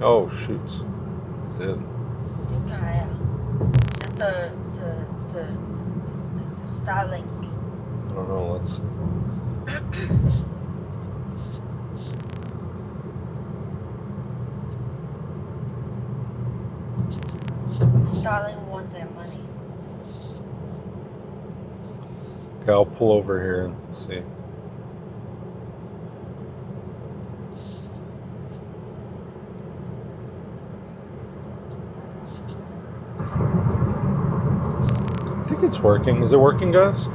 Oh, shoots. It did. I think I set the Starlink. I don't know, let's see. Starlink want their money. Okay, I'll pull over here and see. I think it's working. Is it working, guys?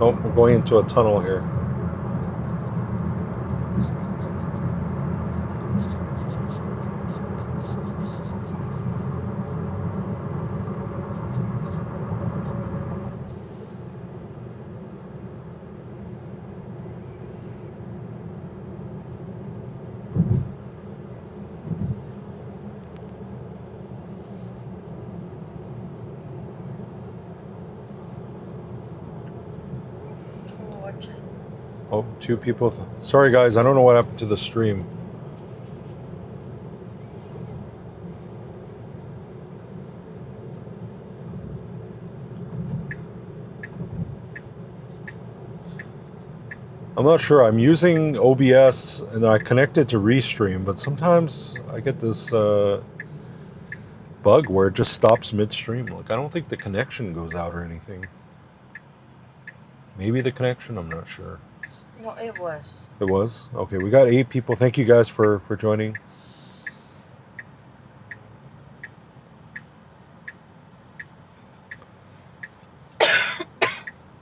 Oh, we're going into a tunnel here. Watching. Oh, 2 people. Sorry, guys. I don't know what happened to the stream. I'm not sure. I'm using OBS and I connect it to Restream, but sometimes I get this bug where it just stops midstream. Like, I don't think the connection goes out or anything. Maybe the connection, I'm not sure. No, it was. It was? Okay, we got 8 people. Thank you guys for joining.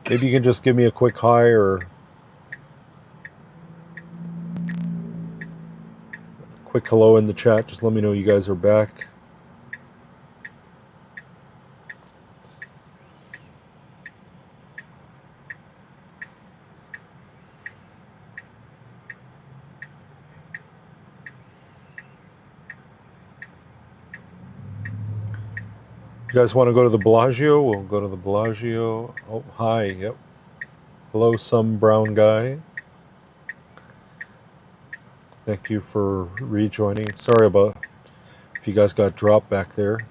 Maybe you can just give me a quick hi or quick hello in the chat. Just let me know you guys are back. You guys want to go to the Bellagio? We'll go to the Bellagio. Oh, hi. Yep. Hello, some brown guy. Thank you for rejoining. Sorry about if you guys got dropped back there.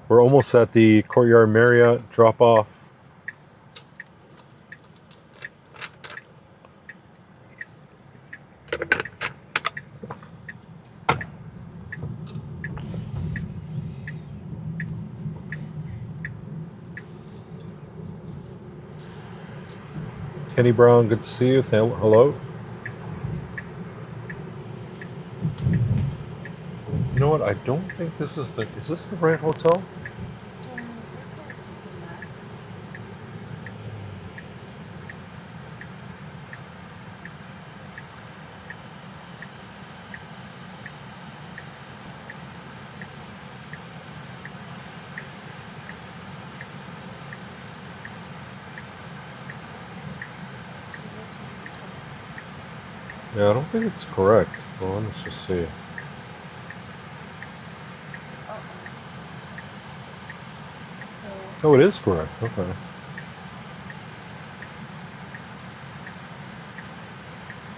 We're almost at the Courtyard Marriott drop-off. Kenny Brown, good to see you. Hello. You know what? I don't think this is the... Is this the right hotel? Yeah, I don't think it's correct. Well, let's just see. Oh, it is correct. Okay.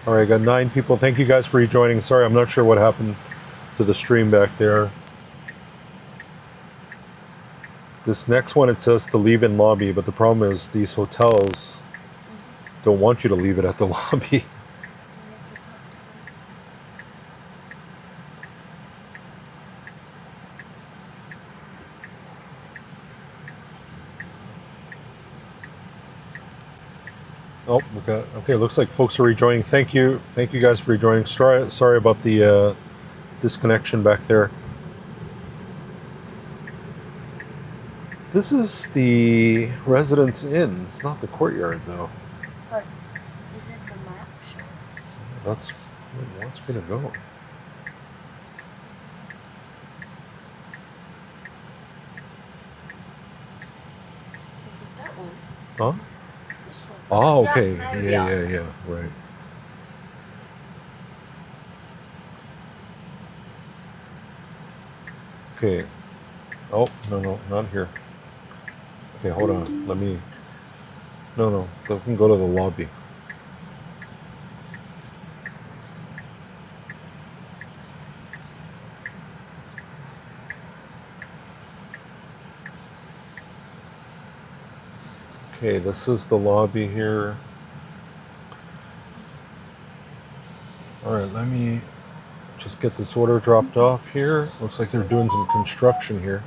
All right, got 9 people. Thank you guys for rejoining. Sorry, I'm not sure what happened to the stream back there. This next one, it says to leave in lobby, but the problem is these hotels don't want you to leave it at the lobby. Oh, okay. Looks like folks are rejoining. Thank you guys for rejoining. Sorry about the disconnection back there. This is the Residence Inn. It's not the Courtyard, though. But is it the map show? That's where it wants me to go. Huh? This one. Oh, Yeah, okay. Mario. Yeah. Right. Okay. Oh, no, not here. Okay, hold on. Let me. No. They can go to the lobby. Okay, this is the lobby here. All right, let me just get this order dropped off here. Looks like they're doing some construction here.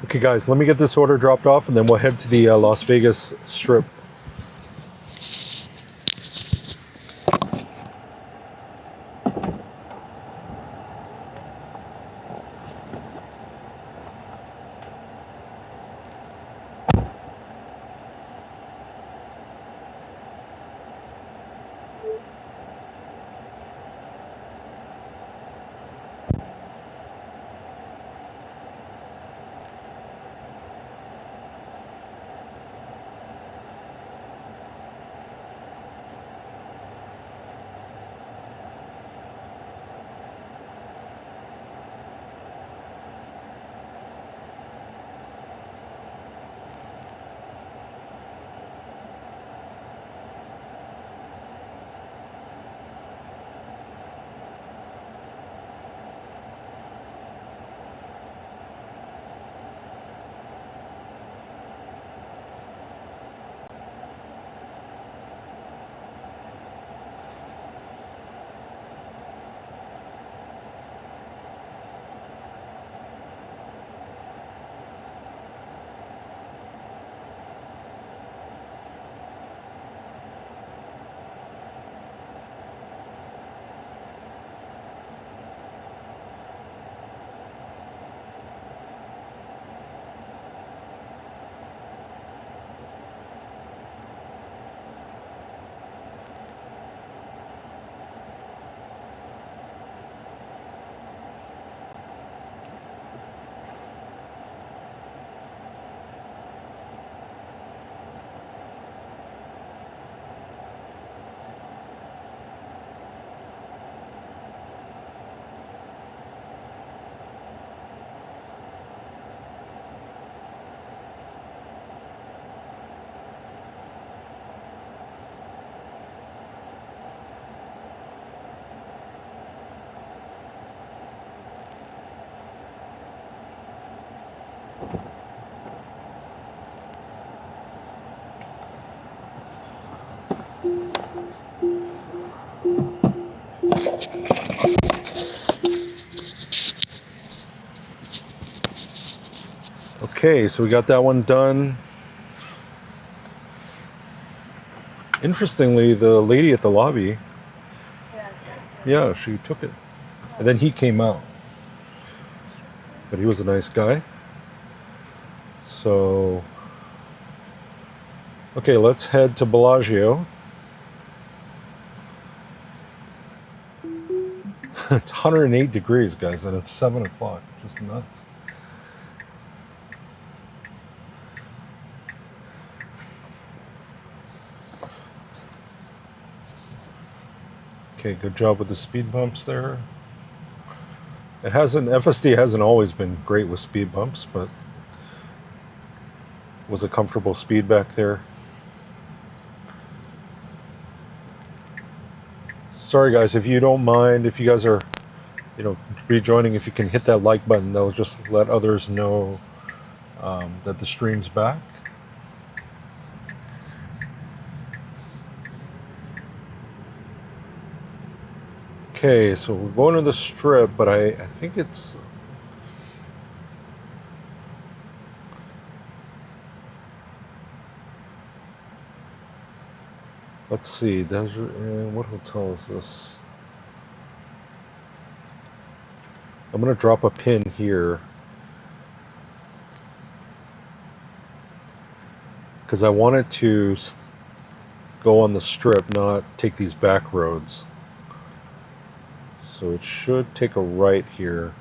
Okay, guys, let me get this order dropped off and then we'll head to the Las Vegas Strip. Okay, so we got that one done. Interestingly, the lady at the lobby, Yeah, exactly. yeah, she took it. And then he came out. But he was a nice guy. So, okay, let's head to Bellagio. It's 108 degrees, guys, and it's 7 o'clock. Just nuts. Okay, good job with the speed bumps there. FSD hasn't always been great with speed bumps, but was a comfortable speed back there. Sorry guys, if you don't mind, if you guys are, rejoining, if you can hit that like button, that'll just let others know that the stream's back. Okay, so we're going to the Strip, but I think it's... Let's see, what hotel is this? I'm going to drop a pin here. Because I wanted to go on the Strip, not take these back roads. So it should take a right here.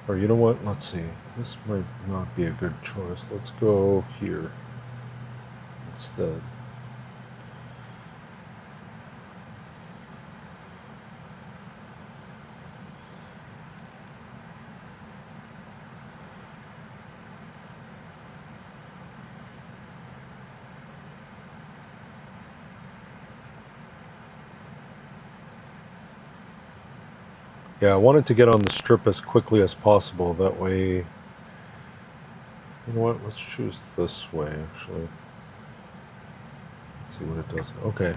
Or you know what? Let's see. This might not be a good choice. Let's go here instead. Yeah, I wanted to get on the strip as quickly as possible. That way, you know what? Let's choose this way, actually. Let's see what it does. Okay.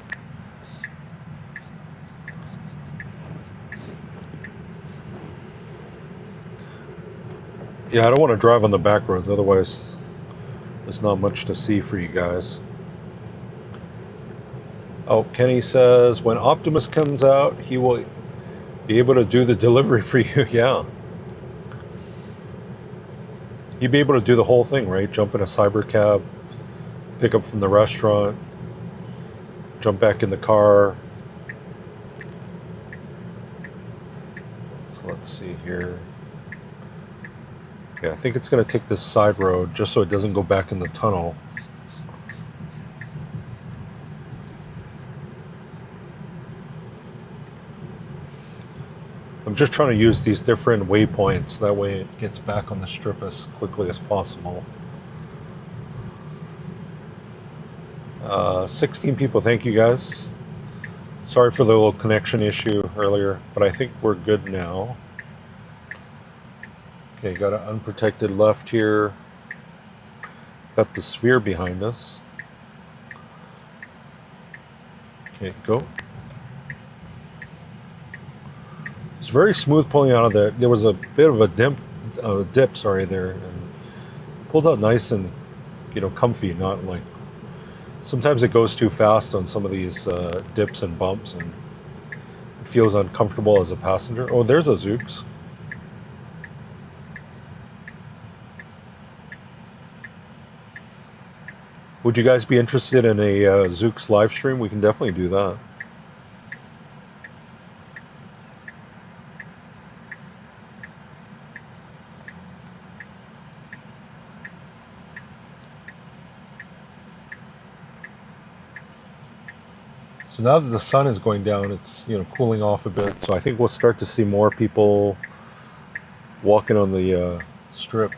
Yeah, I don't want to drive on the back roads, otherwise there's not much to see for you guys. Oh, Kenny says, when Optimus comes out, he will be able to do the delivery for you. Yeah. You'd be able to do the whole thing, right? Jump in a cyber cab, pick up from the restaurant, jump back in the car. So let's see here. Yeah, I think it's going to take this side road just so it doesn't go back in the tunnel. I'm just trying to use these different waypoints. That way it gets back on the strip as quickly as possible. 16 people, thank you guys. Sorry for the little connection issue earlier, but I think we're good now. Okay, got an unprotected left here. Got the sphere behind us. Okay, go. It's very smooth pulling out of there. There was a bit of a dip, sorry, there, and pulled out nice and, comfy. Not like sometimes it goes too fast on some of these dips and bumps, and it feels uncomfortable as a passenger. Oh, there's a Zooks. Would you guys be interested in a Zooks live stream? We can definitely do that. So now that the sun is going down, it's cooling off a bit. So I think we'll start to see more people walking on the strip.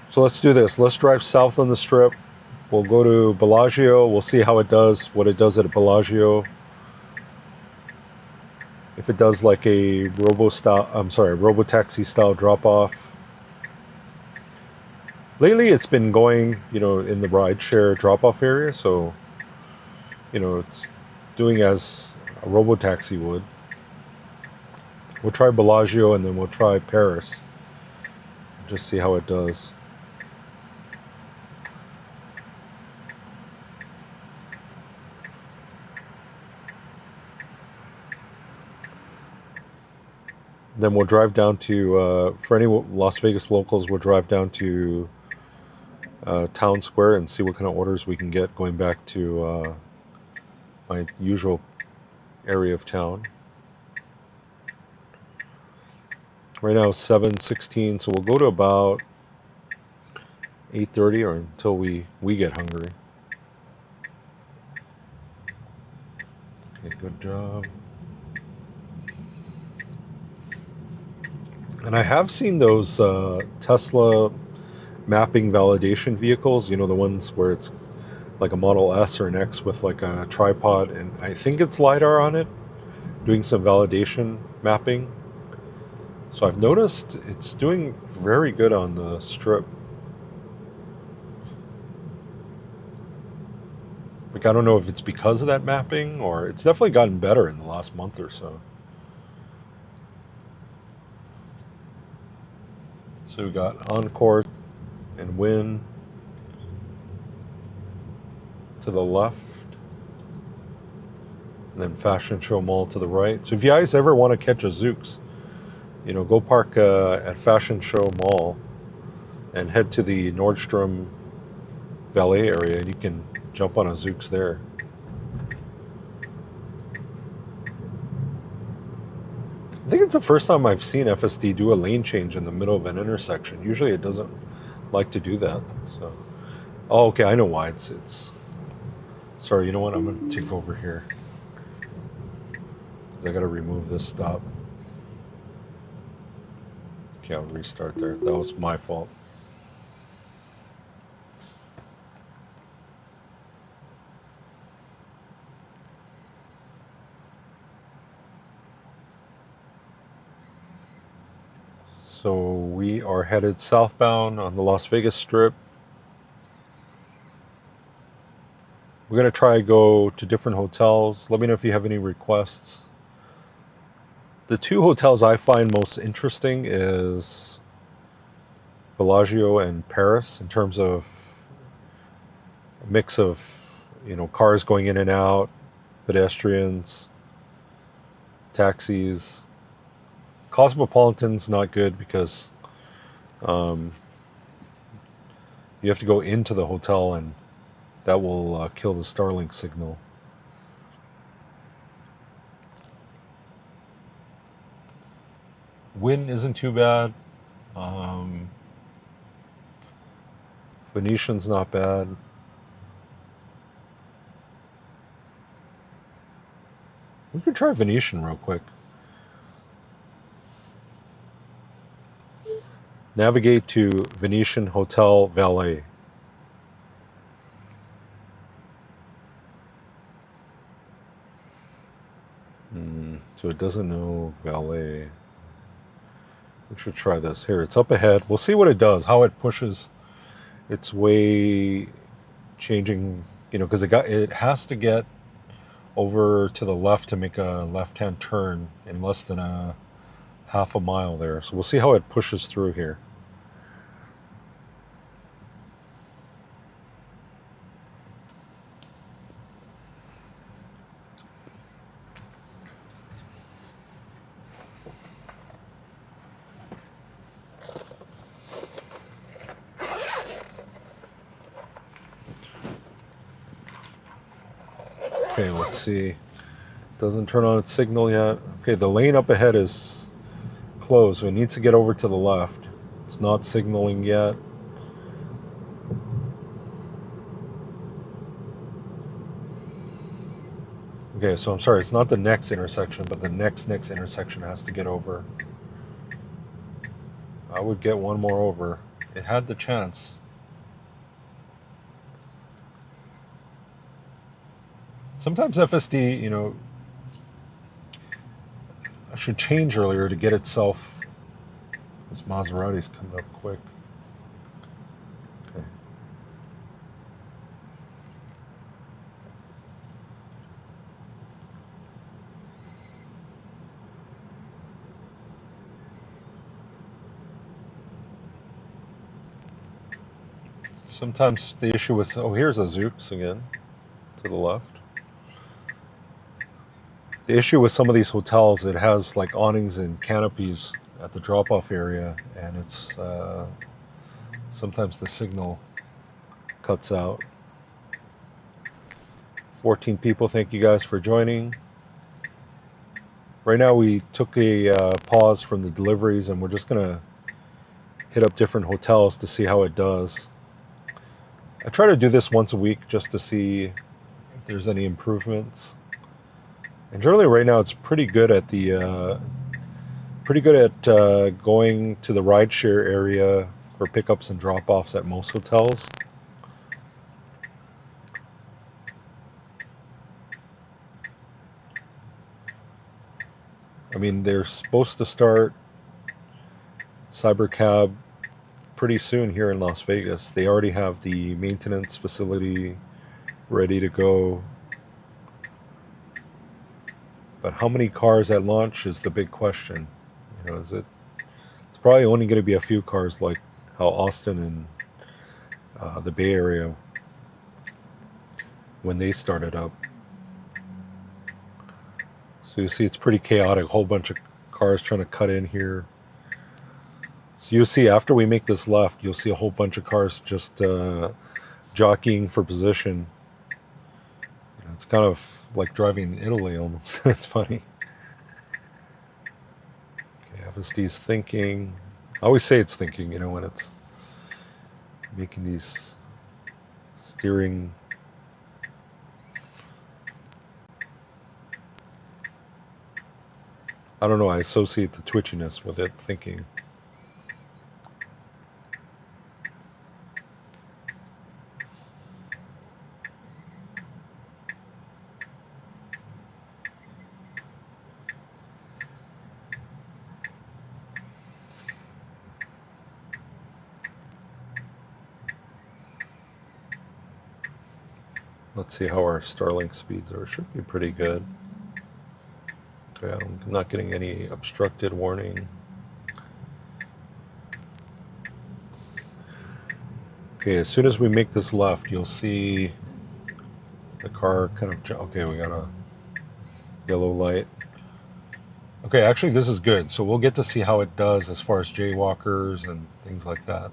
So let's do this. Let's drive south on the strip. We'll go to Bellagio. We'll see how it does, what it does at Bellagio. If it does like a robo-taxi style drop-off. Lately it's been going, in the rideshare drop-off area, so, it's doing as a robo-taxi would. We'll try Bellagio and then we'll try Paris. Just see how it does. Then we'll drive down to, for any Las Vegas locals, we'll drive down to Town Square and see what kind of orders we can get going back to my usual area of town. Right now it's 7:16, so we'll go to about 8:30 or until we get hungry. Okay, good job. And I have seen those Tesla mapping validation vehicles, the ones where it's like a Model S or an X with like a tripod, and I think it's LiDAR on it, doing some validation mapping. So I've noticed it's doing very good on the strip. Like, I don't know if it's because of that mapping, or it's definitely gotten better in the last month or so. So we got Encore and Win. to the left, and then Fashion Show Mall to the right. So if you guys ever want to catch a Zooks, go park at Fashion Show Mall and head to the Nordstrom valet area, and you can jump on a Zooks there. I think it's the first time I've seen FSD do a lane change in the middle of an intersection. Usually it doesn't like to do that. So, oh, okay, I know why. It's. Sorry, you know what? I'm gonna take over here because I gotta remove this stop. Okay, I'll restart there. That was my fault. So we are headed southbound on the Las Vegas Strip. We're going to try to go to different hotels. Let me know if you have any requests. The two hotels I find most interesting is Bellagio and Paris in terms of a mix of, cars going in and out, pedestrians, taxis. Cosmopolitan's not good because you have to go into the hotel and that will kill the Starlink signal. Wynn isn't too bad. Venetian's not bad. We could try Venetian real quick. Navigate to Venetian Hotel Valet. So it doesn't know valet. We should try this. Here, it's up ahead. We'll see what it does, how it pushes its way, changing, because it has to get over to the left to make a left-hand turn in less than a half a mile there. So we'll see how it pushes through here. Okay, let's see. Doesn't turn on its signal yet. Okay, the lane up ahead is closed, so it needs to get over to the left. It's not signaling yet. Okay, so I'm sorry, it's not the next intersection, but the next intersection has to get over. I would get one more over. It had the chance. Sometimes FSD, I should change earlier to get itself. This Maserati's coming up quick. Okay. Sometimes the issue with, here's a Zooks again, to the left. The issue with some of these hotels, it has like awnings and canopies at the drop-off area, and it's sometimes the signal cuts out. 14 people, thank you guys for joining. Right now we took a pause from the deliveries, and we're just gonna hit up different hotels to see how it does. I try to do this once a week just to see if there's any improvements. And generally, right now, it's pretty good at going to the rideshare area for pickups and drop-offs at most hotels. I mean, they're supposed to start Cybercab pretty soon here in Las Vegas. They already have the maintenance facility ready to go. But how many cars at launch is the big question. It's probably only going to be a few cars, like how Austin and the Bay Area. when they started up. So you see it's pretty chaotic, a whole bunch of cars trying to cut in here. So you'll see after we make this left, you'll see a whole bunch of cars just jockeying for position. It's kind of like driving in Italy almost. It's funny. Okay, FSD's thinking. I always say it's thinking, when it's making these steering. I don't know, I associate the twitchiness with it thinking. Let's see how our Starlink speeds are. Should be pretty good. Okay, I'm not getting any obstructed warning. Okay, as soon as we make this left, you'll see the car kind of... Okay, we got a yellow light. Okay, actually this is good. So we'll get to see how it does as far as jaywalkers and things like that.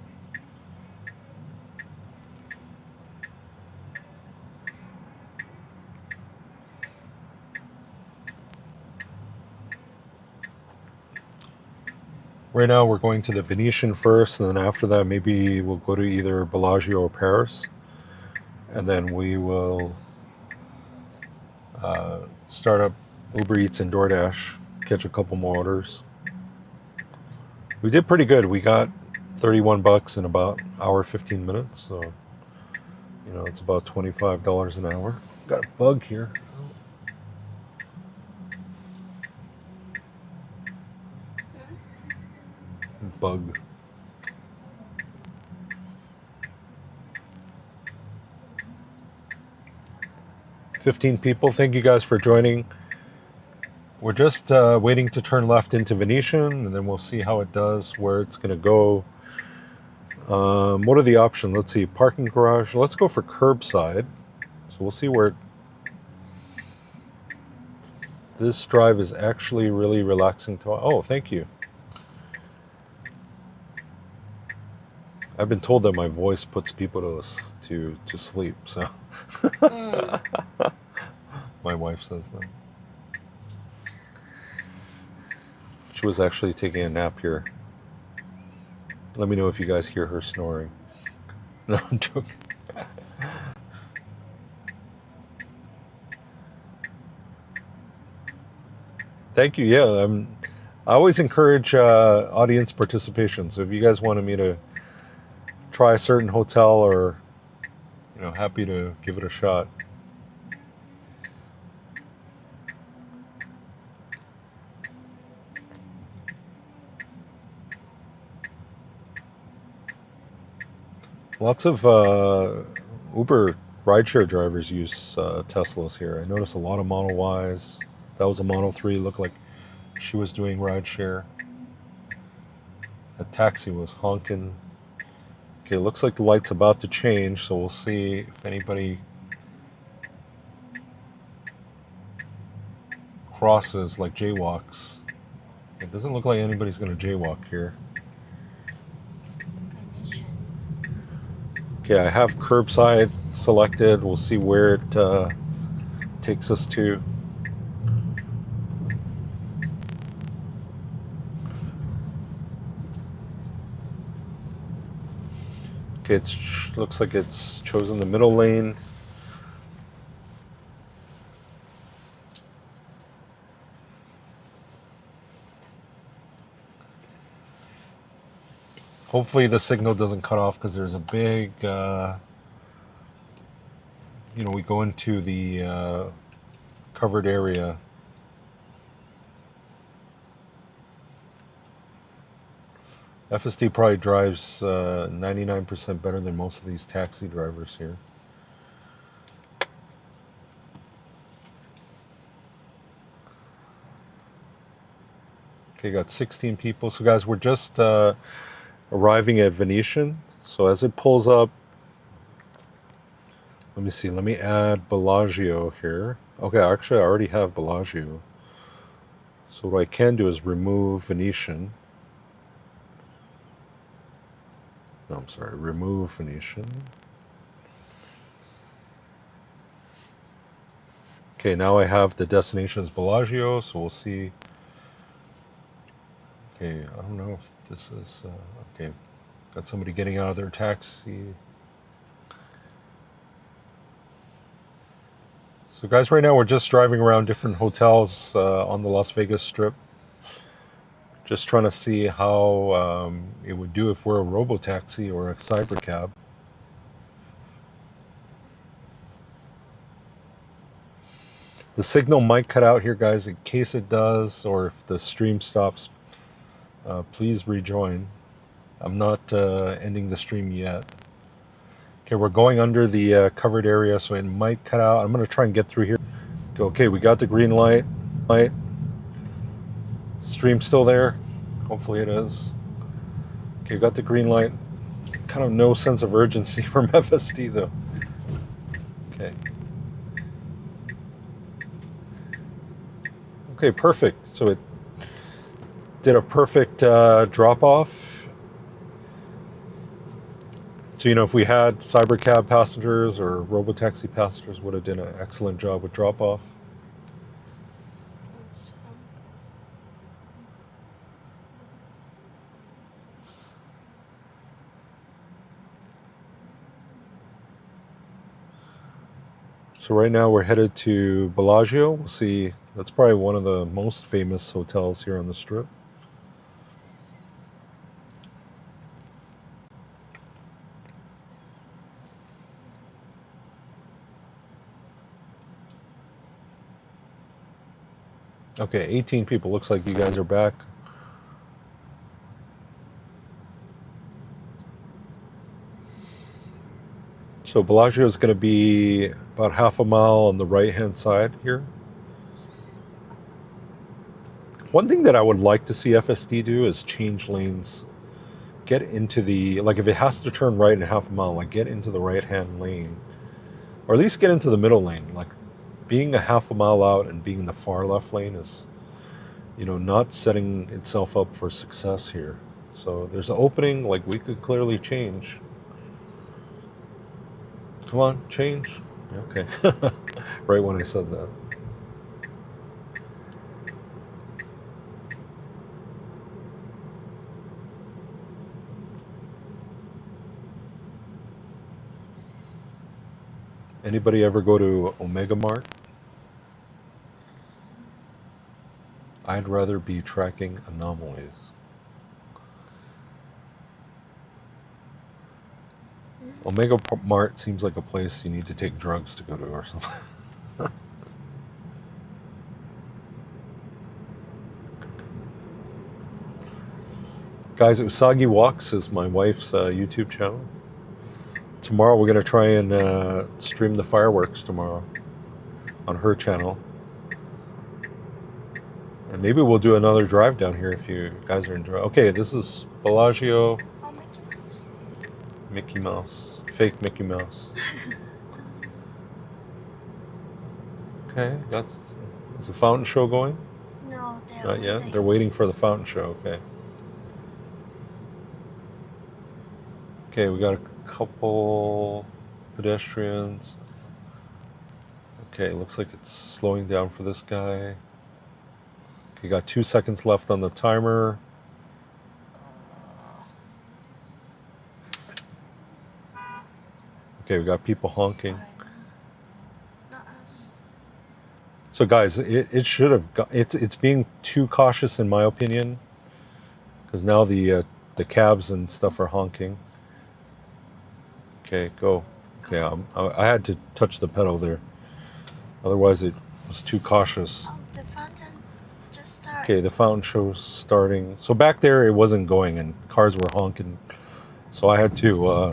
Right now we're going to the Venetian first, and then after that maybe we'll go to either Bellagio or Paris. And then we will start up Uber Eats and DoorDash, catch a couple more orders. We did pretty good. We got $31 in about an hour, 15 minutes. So, it's about $25 an hour. Got a bug here. Bug. $15 people. Thank you guys for joining. We're just waiting to turn left into Venetian, and then we'll see how it does, where it's going to go. What are the options? Let's see. Parking garage. Let's go for curbside. So we'll see where... This drive is actually really relaxing to... Oh, thank you. I've been told that my voice puts people to sleep, so... My wife says that. She was actually taking a nap here. Let me know if you guys hear her snoring. No, I'm joking. Thank you. Yeah, I always encourage audience participation. So if you guys wanted me to try a certain hotel, or happy to give it a shot. Lots of Uber rideshare drivers use Teslas here. I noticed a lot of Model Ys. That was a Model 3. Looked like she was doing rideshare. A taxi was honking. Okay, looks like the light's about to change, so we'll see if anybody crosses, like jaywalks. It doesn't look like anybody's going to jaywalk here. Okay, I have curbside selected. We'll see where it takes us to. Okay, it looks like it's chosen the middle lane. Hopefully the signal doesn't cut off, because there's a big, we go into the covered area. FSD probably drives 99% better than most of these taxi drivers here. Okay, got 16 people. So guys, we're just arriving at Venetian. So as it pulls up, Let me see. Let me add Bellagio here. Okay, actually, I already have Bellagio. So what I can do is remove Venetian. No, I'm sorry. Remove Venetian. Okay, now I have the destinations Bellagio, so we'll see. Okay, I don't know if this is... okay, got somebody getting out of their taxi. So guys, right now we're just driving around different hotels on the Las Vegas Strip. Just trying to see how it would do if we're a robo-taxi or a cybercab. The signal might cut out here, guys. In case it does, or if the stream stops, please rejoin. I'm not ending the stream yet. Okay, we're going under the covered area, so it might cut out. I'm going to try and get through here. Okay, we got the green light. Stream still there? Hopefully it is. Okay, we got the green light. Kind of no sense of urgency from FSD though. Okay. Okay, perfect. So it did a perfect drop off. So, you know, if we had cybercab passengers or robotaxi passengers, would have done an excellent job with drop off. So right now we're headed to Bellagio. We'll see. That's probably one of the most famous hotels here on the Strip. Okay, 18 people. Looks like you guys are back. So Bellagio is going to be about half a mile on the right-hand side here. One thing that I would like to see FSD do is change lanes. Get into the, like if it has to turn right in half a mile, like get into the right-hand lane. Or at least get into the middle lane. Like being a half a mile out and being in the far left lane is, you know, not setting itself up for success here. So there's an opening, like we could clearly change. Come on, change. Okay. Right when I said that. Anybody ever go to Omega Mart? I'd rather be tracking anomalies. Omega Mart seems like a place you need to take drugs to go to or something. Guys, Usagi Walks is my wife's YouTube channel. Tomorrow we're going to try and stream the fireworks tomorrow on her channel. And maybe we'll do another drive down here if you guys are enjoying. Okay, this is Bellagio. Oh, Mickey Mouse. Mickey Mouse. Fake Mickey Mouse. Okay, is the fountain show going? No, they're Not yet. waiting. They're waiting for the fountain show. Okay. Okay, we got a couple pedestrians. Okay, looks like it's slowing down for this guy. Okay, got 2 seconds left on the timer. Okay, we got people honking. Not us. So guys, it should have got, it's being too cautious in my opinion, because now the cabs and stuff are honking. Okay, go. Okay, I had to touch the pedal there, otherwise it was too cautious. Oh, the fountain just started. Okay, the fountain show's starting. So back there it wasn't going and cars were honking, so I had to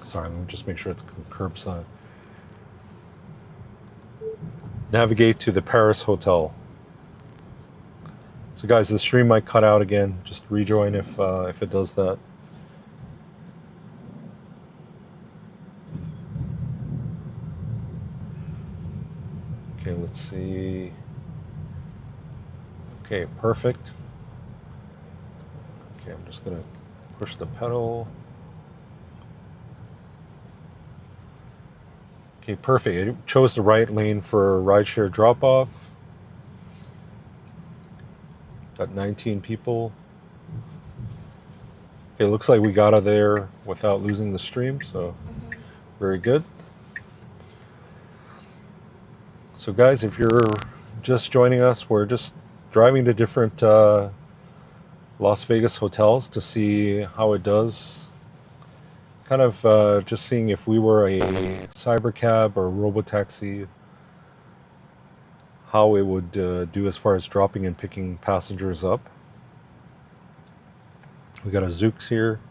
sorry, let me just make sure it's curbside. Navigate to the Paris Hotel. So guys, the stream might cut out again. Just rejoin if it does that. Okay, let's see. Okay, perfect. Okay, I'm just gonna push the pedal. Okay, perfect. It chose the right lane for rideshare drop-off. Got 19 people. Okay, looks like we got out of there without losing the stream, so very good. So guys, if you're just joining us, we're just driving to different Las Vegas hotels to see how it does. Kind of just seeing if we were a cybercab or a robotaxi, how it would do as far as dropping and picking passengers up. We got a Zooks here.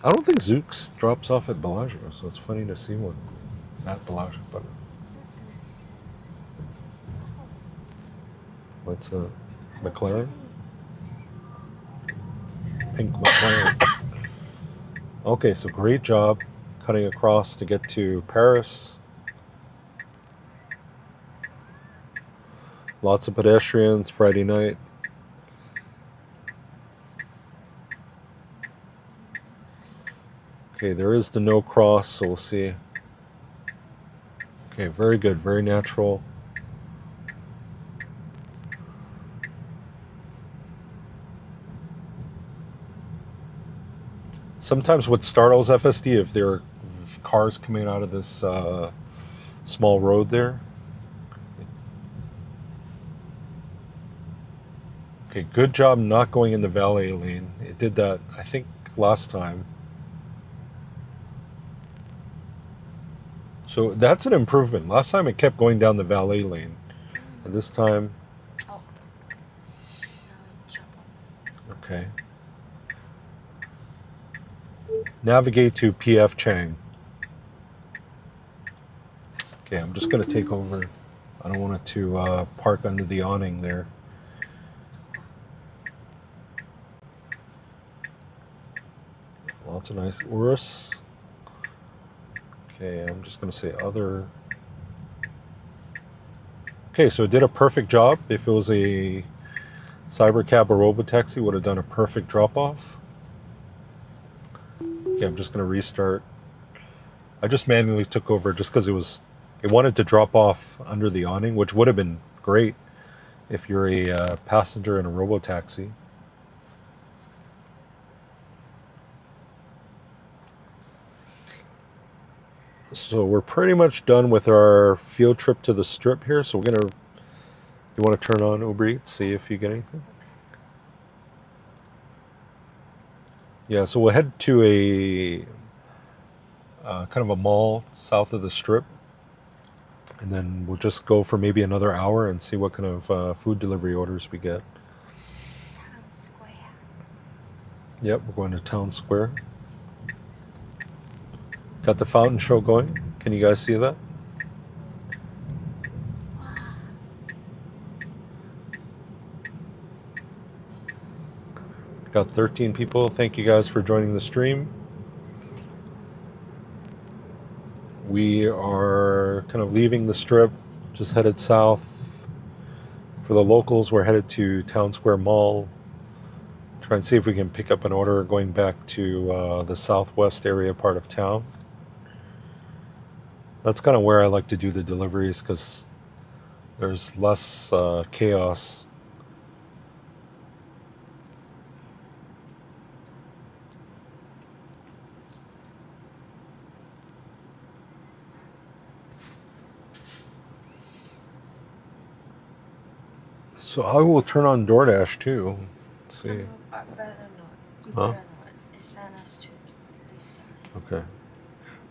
I don't think Zooks drops off at Bellagio, so it's funny to see one at Bellagio. But what's a McLaren? Pink McLaren. Okay, so great job cutting across to get to Paris. Lots of pedestrians Friday night. Okay, there is the no cross, so we'll see. Okay, very good, very natural. Sometimes what startles FSD, if there are cars coming out of this small road there. Okay, good job not going in the valet lane. It did that, I think, last time. So that's an improvement. Last time it kept going down the valet lane. And this time... Oh. Now it's trouble. Okay. Navigate to PF Chang. Okay, I'm just going to take over. I don't want it to park under the awning there. Lots of nice Urus. Okay, I'm just going to say other. Okay, so it did a perfect job. If it was a cybercab or robotaxi, it would have done a perfect drop-off. Okay, I'm just going to restart. I just manually took over just because it wanted to drop off under the awning, which would have been great if you're a passenger in a robotaxi. So we're pretty much done with our field trip to the strip here. So we're gonna, you want to turn on Uber Eats, see if you get anything? Yeah, so we'll head to a kind of a mall south of the strip. And then we'll just go for maybe another hour and see what kind of food delivery orders we get. Town Square. Yep, we're going to Town Square. Got the fountain show going. Can you guys see that? Wow. Got 13 people. Thank you guys for joining the stream. We are kind of leaving the strip, just headed south. For the locals, we're headed to Town Square Mall. Try and see if we can pick up an order going back to the southwest area part of town. That's kind of where I like to do the deliveries because there's less chaos. So I will turn on DoorDash too. Let's see. Better not. You Huh? better not. It sent us to this side. Okay.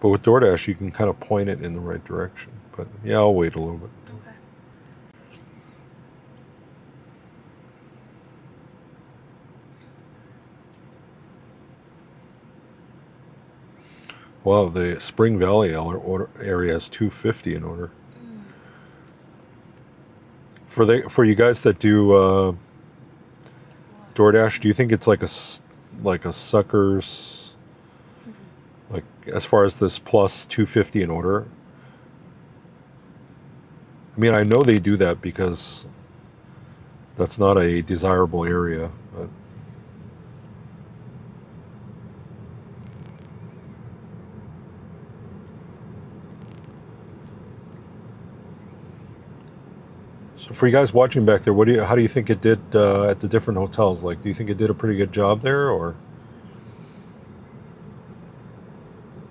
But with DoorDash, you can kind of point it in the right direction. But yeah, I'll wait a little bit. Okay. Wow, the Spring Valley area has $2.50 in order. For you guys that do DoorDash, do you think it's like a sucker's, like as far as this plus $2.50 in order? mean, I know they do that because that's not a desirable area. But so for you guys watching back there, how do you think it did at the different hotels? Like, do you think it did a pretty good job there, or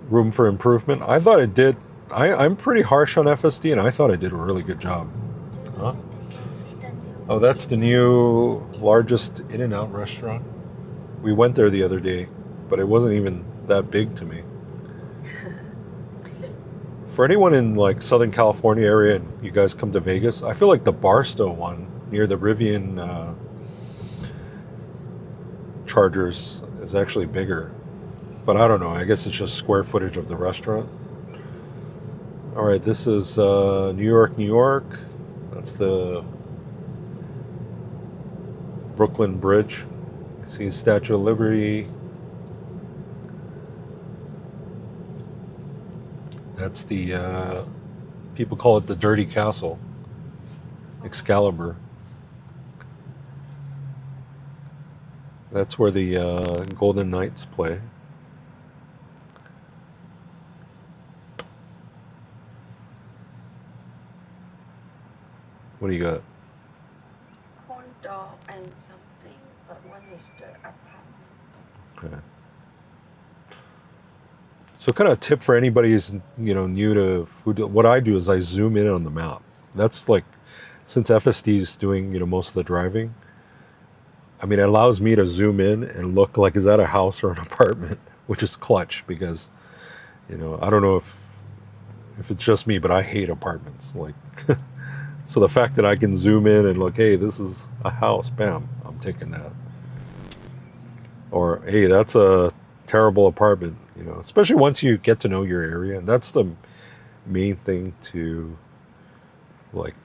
room for improvement? I thought it did. I'm pretty harsh on FSD, and I thought it did a really good job. Huh? They can see the new. Oh, that's the new largest In-N-Out restaurant. We went there the other day, but it wasn't even that big to me. For anyone in like Southern California area and you guys come to Vegas, I feel like the Barstow one near the Rivian Chargers is actually bigger. But I don't know. I guess it's just square footage of the restaurant. All right, this is New York, New York. That's the Brooklyn Bridge. You can see Statue of Liberty. That's the, people call it the Dirty Castle, Excalibur. That's where the Golden Knights play. What do you got? Condo and something, but one is the apartment. Okay. So kind of a tip for anybody who's new to food. What I do is I zoom in on the map. That's like, since FSD is doing most of the driving. I mean, it allows me to zoom in and look like, is that a house or an apartment, which is clutch because I don't know if it's just me, but I hate apartments. Like, so the fact that I can zoom in and look, hey, this is a house, bam, I'm taking that. Or hey, that's a terrible apartment. Especially once you get to know your area, and that's the main thing to like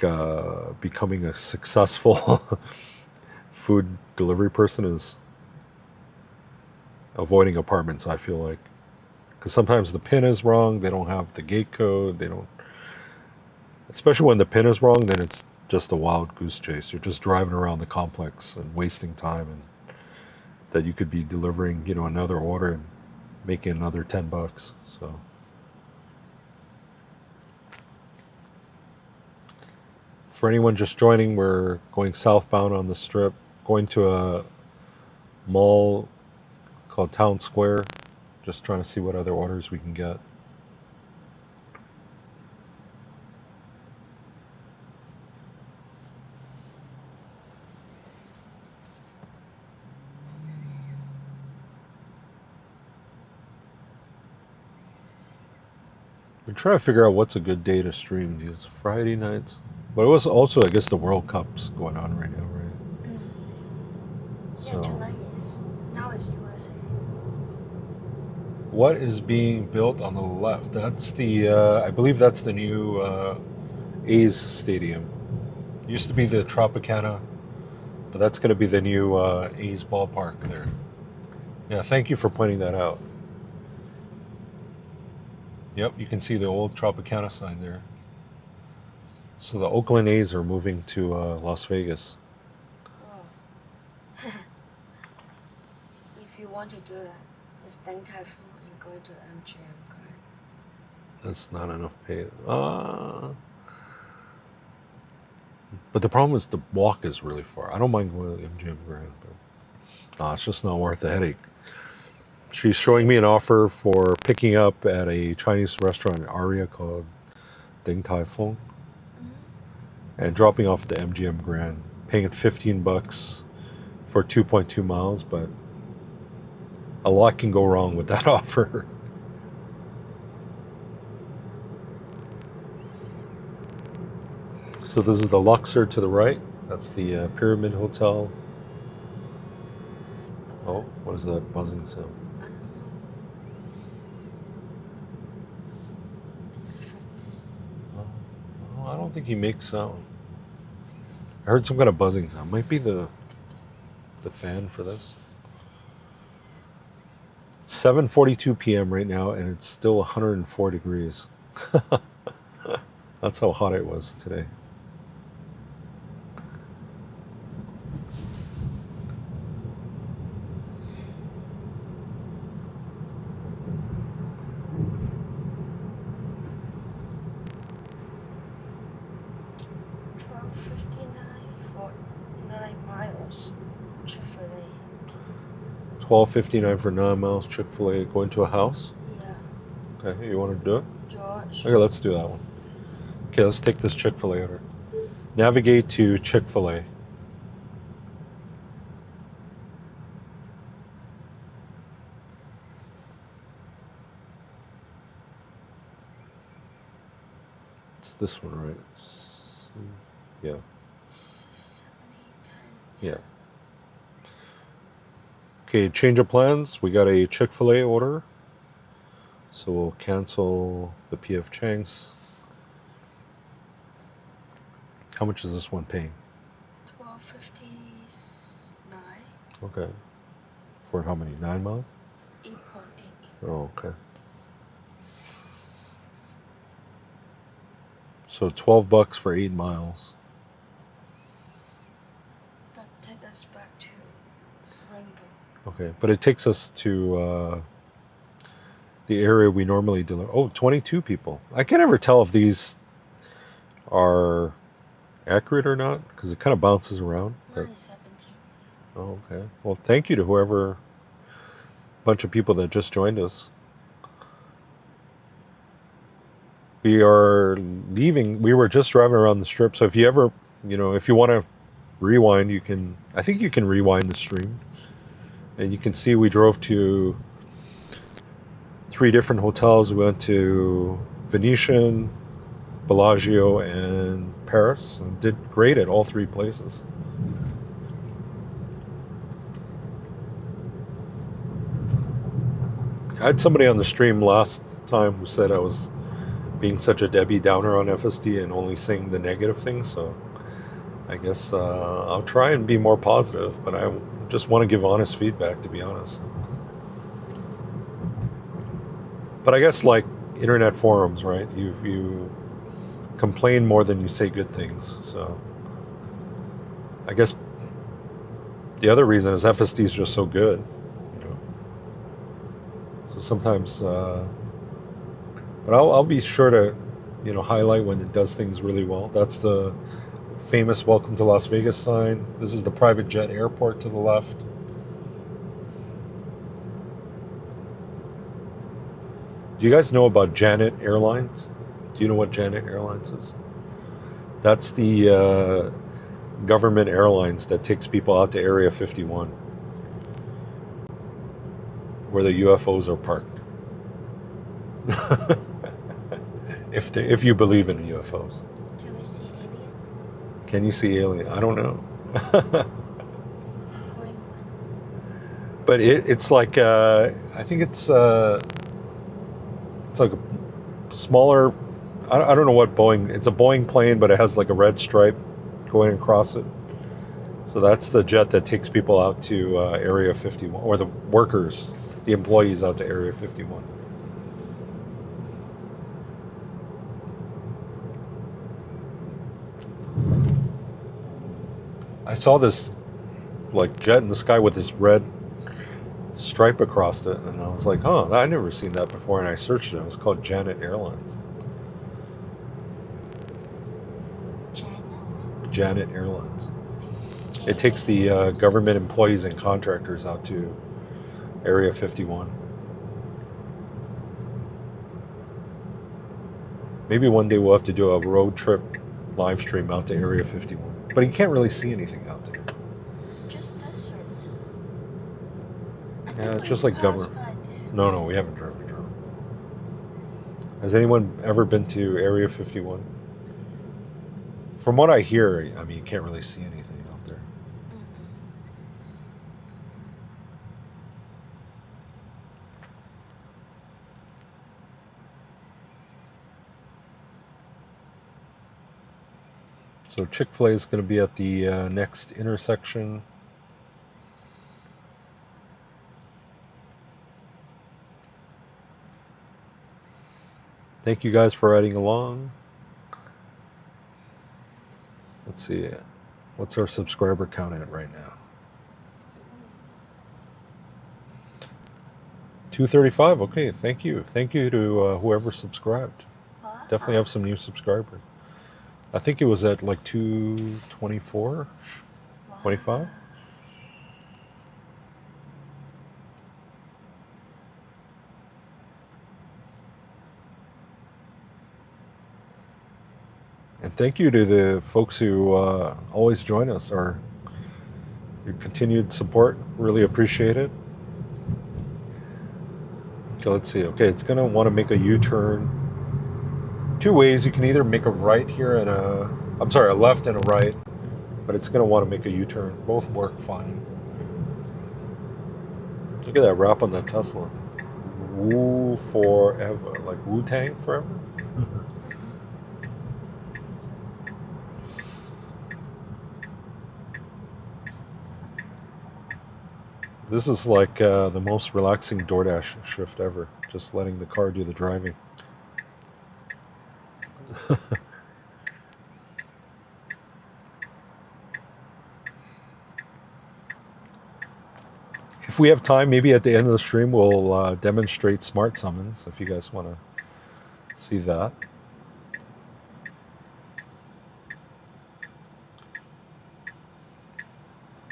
becoming a successful food delivery person is avoiding apartments. I feel like because sometimes the pin is wrong, they don't have the gate code, they don't. Especially when the pin is wrong, then it's just a wild goose chase. You're just driving around the complex and wasting time, and that you could be delivering another order and making another $10. So for anyone just joining, we're going southbound on the strip, going to a mall called Town Square, just trying to see what other orders we can get. We're trying to figure out what's a good day to stream these Friday nights. But it was also, I guess, the World Cup's going on right now, right? Yeah, So, tonight now it's USA. what is being built on the left? That's the, I believe that's the new A's stadium. Used to be the Tropicana, but that's going to be the new A's ballpark there. Yeah, thank you for pointing that out. Yep, you can see the old Tropicana sign there. So the Oakland A's are moving to Las Vegas. Wow. If you want to do that, just Deng Tai Fung and go to MGM Grand. That's not enough pay. But the problem is the walk is really far. I don't mind going to the MGM Grand, but it's just not worth the headache. She's showing me an offer for picking up at a Chinese restaurant in Aria called Ding Tai Fung and dropping off at the MGM Grand, paying $15 for 2.2 miles, but a lot can go wrong with that offer. So this is the Luxor to the right. That's the Pyramid Hotel. Oh, what is that buzzing sound? I don't know. Is it from this? Oh, I don't think he makes sound. I heard some kind of buzzing sound. Might be the fan for this. It's 7:42 p.m. right now, and it's still 104 degrees. That's how hot it was today. $12.59 for 9 miles. Chick-fil-A. Going to a house. Yeah. Okay, you want to do it? George. Okay, let's do that one. Okay, let's take this Chick-fil-A order. Navigate to Chick-fil-A. It's this one, right? Yeah. 6, 7, 8, 10. Yeah. Okay, change of plans. We got a Chick-fil-A order. So we'll cancel the PF Chang's. How much is this one paying? 12.59. Okay. For how many? 9 miles? 8.8. Oh, okay. So $12 for 8 miles. But take us back to Rainbow. Okay, but it takes us to the area we normally deliver. Oh, 22 people. I can never tell if these are accurate or not because it kind of bounces around. Mine is 17. Oh, okay. Well, thank you to whoever, bunch of people that just joined us. We are leaving. We were just driving around the strip. So if you ever, if you want to rewind, I think you can rewind the stream. And you can see we drove to 3 different hotels. We went to Venetian, Bellagio, and Paris, and did great at all 3 places. I had somebody on the stream last time who said I was being such a Debbie Downer on FSD and only saying the negative things, so I guess I'll try and be more positive, but I just want to give honest feedback, to be honest. But I guess like internet forums, right? You complain more than you say good things. So I guess the other reason is FSD is just so good, So sometimes, but I'll be sure to, highlight when it does things really well. That's the famous "Welcome to Las Vegas" sign. This is the private jet airport to the left. Do you guys know about Janet Airlines? Do you know what Janet Airlines is? That's the government airlines that takes people out to Area 51, where the UFOs are parked. If you believe in UFOs. Can we see alien? Can you see alien? I don't know. Going one. But it's like I think it's like a smaller. I don't know what Boeing. It's a Boeing plane, but it has like a red stripe going across it. So that's the jet that takes people out to Area 51, or the workers, the employees out to Area 51. I saw this like jet in the sky with this red stripe across it, and I was like, "Huh, I never seen that before." And I searched it. It was called Janet Airlines. Janet Airlines. It takes the government employees and contractors out to Area 51. Maybe one day we'll have to do a road trip live stream out to Area 51. But you can't really see anything out there. Just desert. Yeah, it's just like government. No, we haven't driven. Has anyone ever been to Area 51? From what I hear, I mean, you can't really see anything out there. So Chick-fil-A is going to be at the next intersection. Thank you guys for riding along. Let's see, what's our subscriber count at right now? 235. Okay, thank you. Thank you to whoever subscribed. Definitely have some new subscribers. I think it was at like 224, 25. And thank you to the folks who always join us, or your continued support. Really appreciate it. Okay, let's see. Okay, it's going to want to make a U-turn. Two ways. You can either make a right here and a left and a right, but it's going to want to make a U-turn. Both work fine. Look at that wrap on that Tesla. Woo forever, like Wu-Tang forever. This is like the most relaxing DoorDash shift ever. Just letting the car do the driving. If we have time, maybe at the end of the stream, we'll demonstrate smart summons, if you guys want to see that.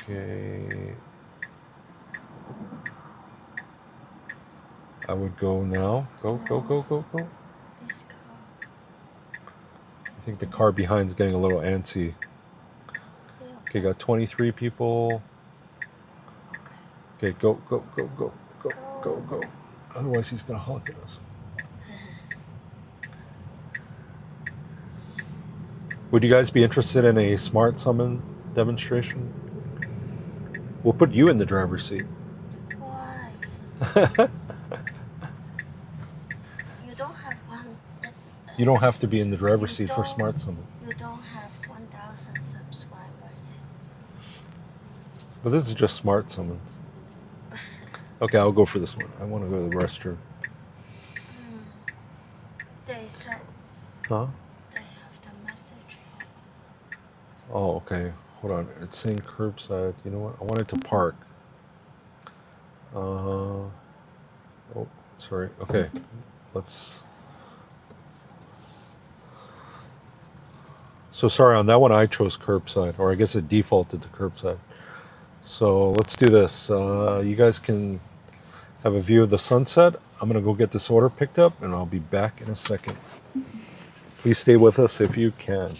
Okay. I would go now. Go, go, go, go, go. This car. I think the car behind's getting a little antsy. Yeah. Okay, got 23 people. Okay, go, go, go, go, go, go, go. Otherwise, he's gonna honk at us. Would you guys be interested in a smart summon demonstration? We'll put you in the driver's seat. Why? You don't have one. You don't have to be in the driver's seat for smart summon. You don't have 1,000 subscribers yet. But this is just smart summons. Okay, I'll go for this one. I want to go to the restroom. They said Huh? they have the message. Oh, okay. Hold on. It's saying curbside. You know what? I wanted to park. Oh, sorry. Okay. Let's... So sorry, on that one I chose curbside, or I guess it defaulted to curbside. So let's do this. You guys can have a view of the sunset. I'm going to go get this order picked up, and I'll be back in a second. Please stay with us if you can.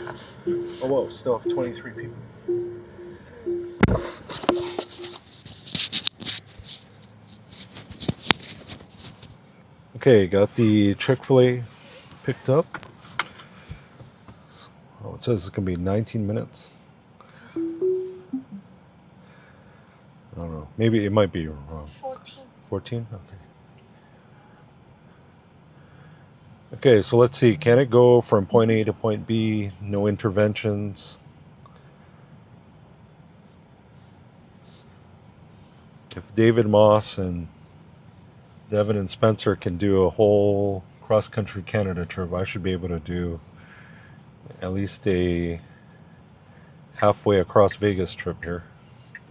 Oh, whoa, still have 23 people. Okay, got the Chick-fil-A picked up. Oh, it says it's going to be 19 minutes. I don't know. Maybe it might be wrong. 14. 14? Okay. Okay, so let's see. Can it go from point A to point B? No interventions. If David Moss and Devin and Spencer can do a whole cross-country Canada trip, I should be able to do at least a halfway across Vegas trip here.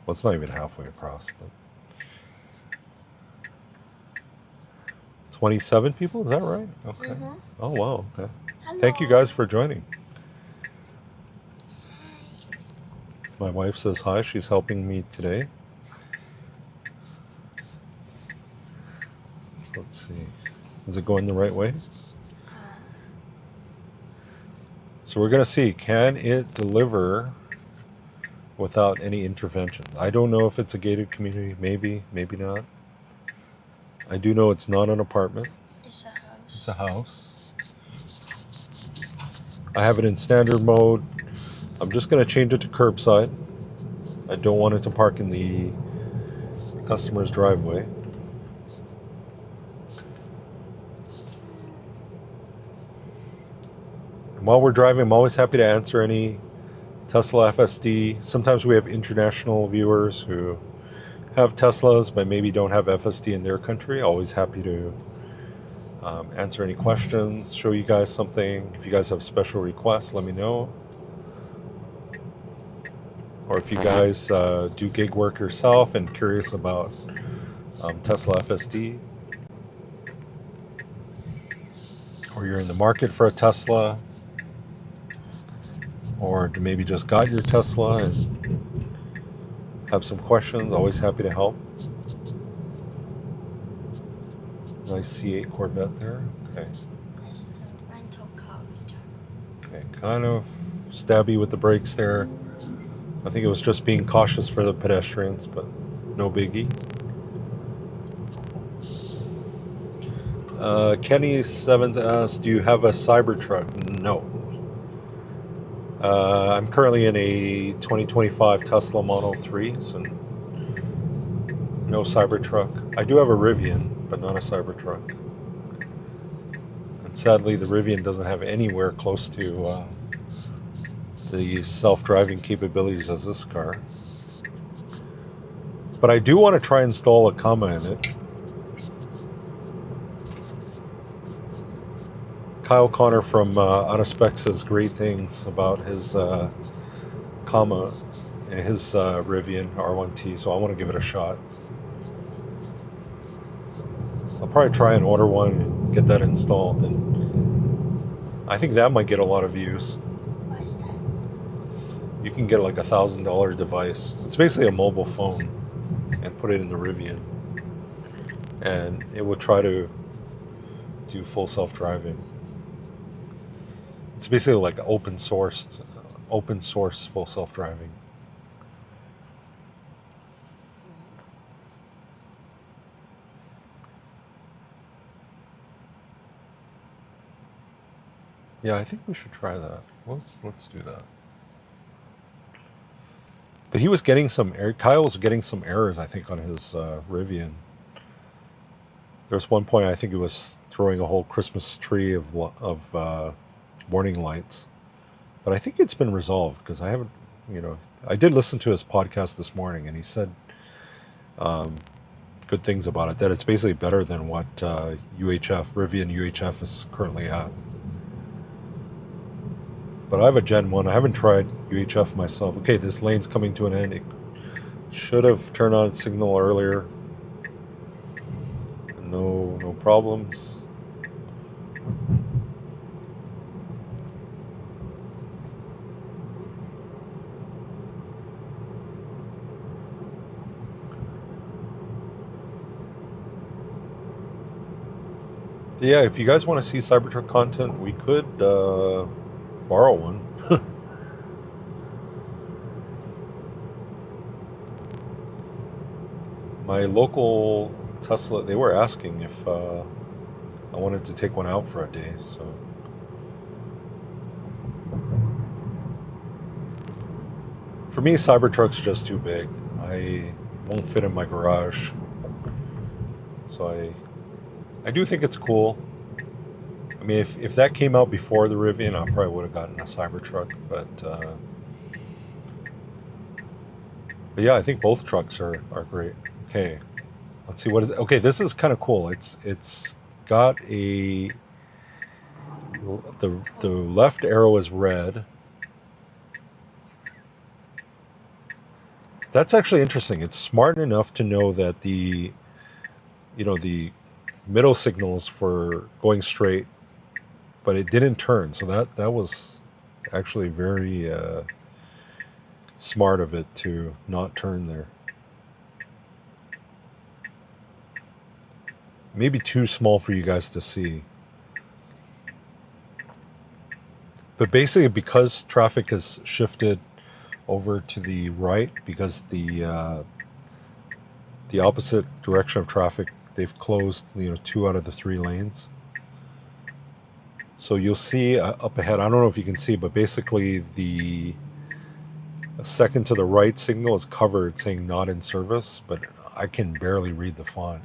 Well, it's not even halfway across, but 27 people, is that right? Okay. Mm-hmm. Oh, wow, okay. Hello. Thank you guys for joining. Hi. My wife says hi, she's helping me today. Let's see. Is it going the right way? So we're going to see, can it deliver without any intervention? I don't know if it's a gated community. Maybe, maybe not. I do know it's not an apartment. It's a house. It's a house. I have it in standard mode. I'm just going to change it to curbside. I don't want it to park in the customer's driveway. And while we're driving, I'm always happy to answer any Tesla FSD. Sometimes we have international viewers who have Teslas but maybe don't have FSD in their country. Always happy to answer any questions, show you guys something. If you guys have special requests, let me know. Or if you guys do gig work yourself and curious about Tesla FSD, or you're in the market for a Tesla, or maybe just got your Tesla and have some questions, always happy to help. Nice C8 Corvette there. Okay. That's the rental car return. Okay, kind of stabby with the brakes there. I think it was just being cautious for the pedestrians, but no biggie. Kenny Sevens asks, do you have a Cybertruck? No. I'm currently in a 2025 Tesla Model 3, so no Cybertruck. I do have a Rivian, but not a Cybertruck. And sadly, the Rivian doesn't have anywhere close to the self-driving capabilities as this car. But I do want to try and install a comma in it. Kyle Connor from Out of Spec says great things about his comma and his Rivian R1T, so I want to give it a shot. I'll probably try and order one and get that installed, and I think that might get a lot of views. What's that? You can get like $1,000 device. It's basically a mobile phone, and put it in the Rivian, and it will try to do full self-driving. It's basically like open source full self-driving. Yeah, I think we should try that. Let's do that. But he was getting some Kyle was getting some errors, I think, on his Rivian. There was one point I think he was throwing a whole Christmas tree of warning lights, but I think it's been resolved because I haven't, I did listen to his podcast this morning, and he said good things about it. That it's basically better than what Rivian UHF is currently at. But I have a Gen 1. I haven't tried UHF myself. Okay, this lane's coming to an end. It should have turned on signal earlier. No problems. Yeah, if you guys want to see Cybertruck content, we could borrow one. My local Tesla, they were asking if I wanted to take one out for a day, so. For me, Cybertruck's just too big. I won't fit in my garage. So I do think it's cool. I mean, if that came out before the Rivian, I probably would have gotten a Cybertruck. But yeah, I think both trucks are great. Okay, let's see what is. Okay, this is kind of cool. It's got a the left arrow is red. That's actually interesting. It's smart enough to know that the middle signals for going straight, but it didn't turn. So that was actually very smart of it to not turn there. Maybe too small for you guys to see. But basically, because traffic has shifted over to the right, because the opposite direction of traffic, they've closed 2 out of the 3 lanes. So you'll see up ahead. I don't know if you can see, but basically the second to the right signal is covered, saying "not in service," but I can barely read the font.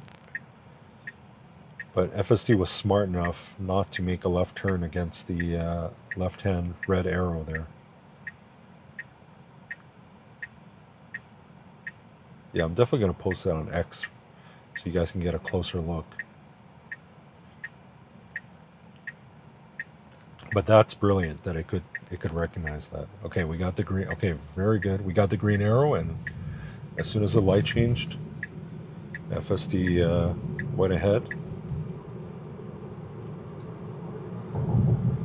But FSD was smart enough not to make a left turn against the left-hand red arrow there. Yeah, I'm definitely going to post that on X so you guys can get a closer look. But that's brilliant that it could recognize that. Okay, we got the green. Okay, very good. We got the green arrow, and as soon as the light changed, FSD went ahead.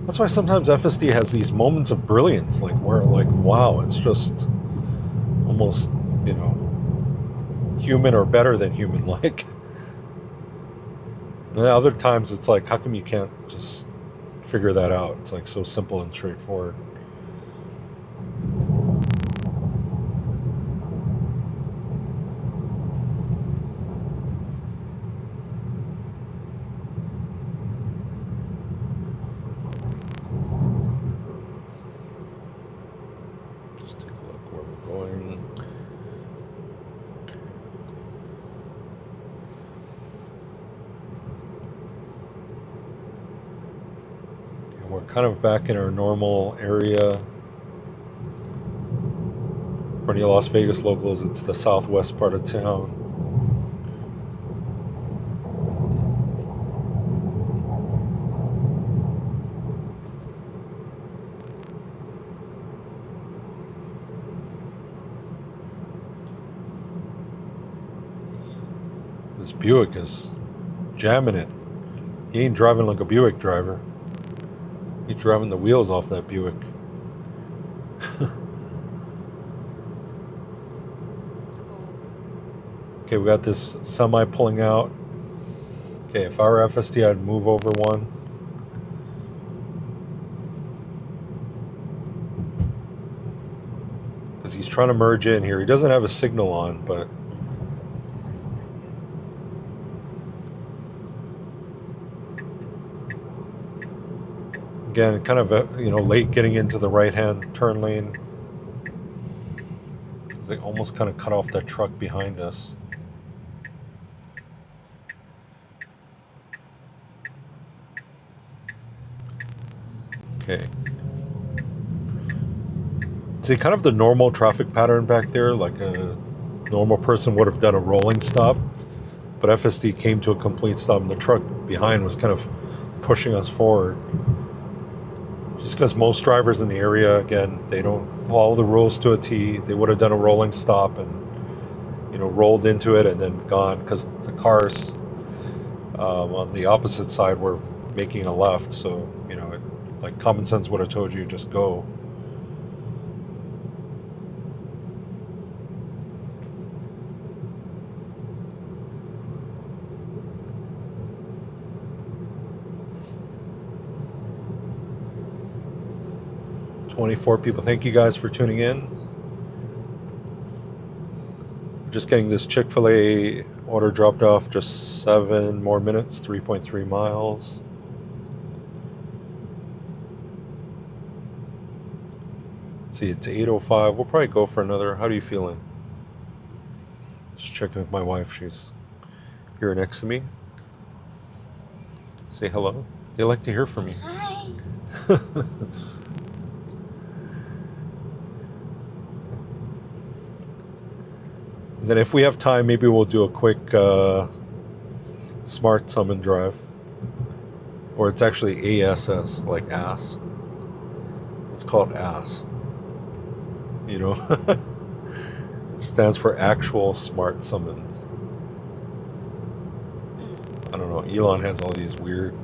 That's why sometimes FSD has these moments of brilliance, like where, like, wow, it's just almost, human or better than human-like. And then other times it's like, how come you can't just figure that out? It's like so simple and straightforward. Just take a look where we're going. And we're kind of back in our normal area. For any Las Vegas locals, it's the southwest part of town. This Buick is jamming it. He ain't driving like a Buick driver. He's driving the wheels off that Buick. Okay, we got this semi pulling out. Okay, if I were FSD, I'd move over one. Because he's trying to merge in here. He doesn't have a signal on, but again, kind of late getting into the right-hand turn lane. They almost kind of cut off that truck behind us. Okay. See, kind of the normal traffic pattern back there, like a normal person would have done a rolling stop, but FSD came to a complete stop, and the truck behind was kind of pushing us forward. Just because most drivers in the area, again, they don't follow the rules to a T. They would have done a rolling stop and rolled into it and then gone, because the cars on the opposite side were making a left. So like common sense would have told you just go. 24 people. Thank you guys for tuning in. Just getting this Chick-fil-A order dropped off. Just 7 more minutes, 3.3 miles. Let's see, it's 8:05. We'll probably go for another. How are you feeling? Just checking with my wife. She's here next to me. Say hello. They like to hear from you. Hi. Then if we have time, maybe we'll do a quick smart summon drive. Or it's actually ASS, like ass. It's called ass. You know? It stands for actual smart summons. I don't know. Elon has all these weird...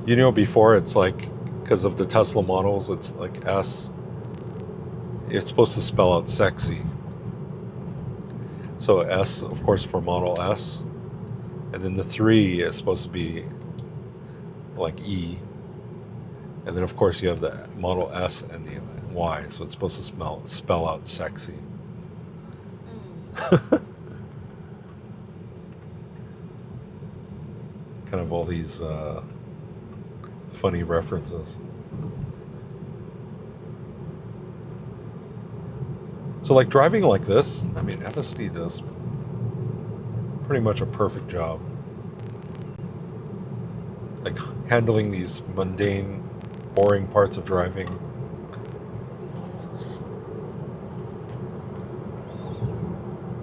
You know, before it's like, because of the Tesla models, it's like S. It's supposed to spell out sexy. So S, of course, for Model S. And then the 3 is supposed to be like E. And then, of course, you have the Model S and the Y. So it's supposed to spell out sexy. Kind of all these funny references. So like driving like this, I mean, FSD does pretty much a perfect job. Like handling these mundane, boring parts of driving.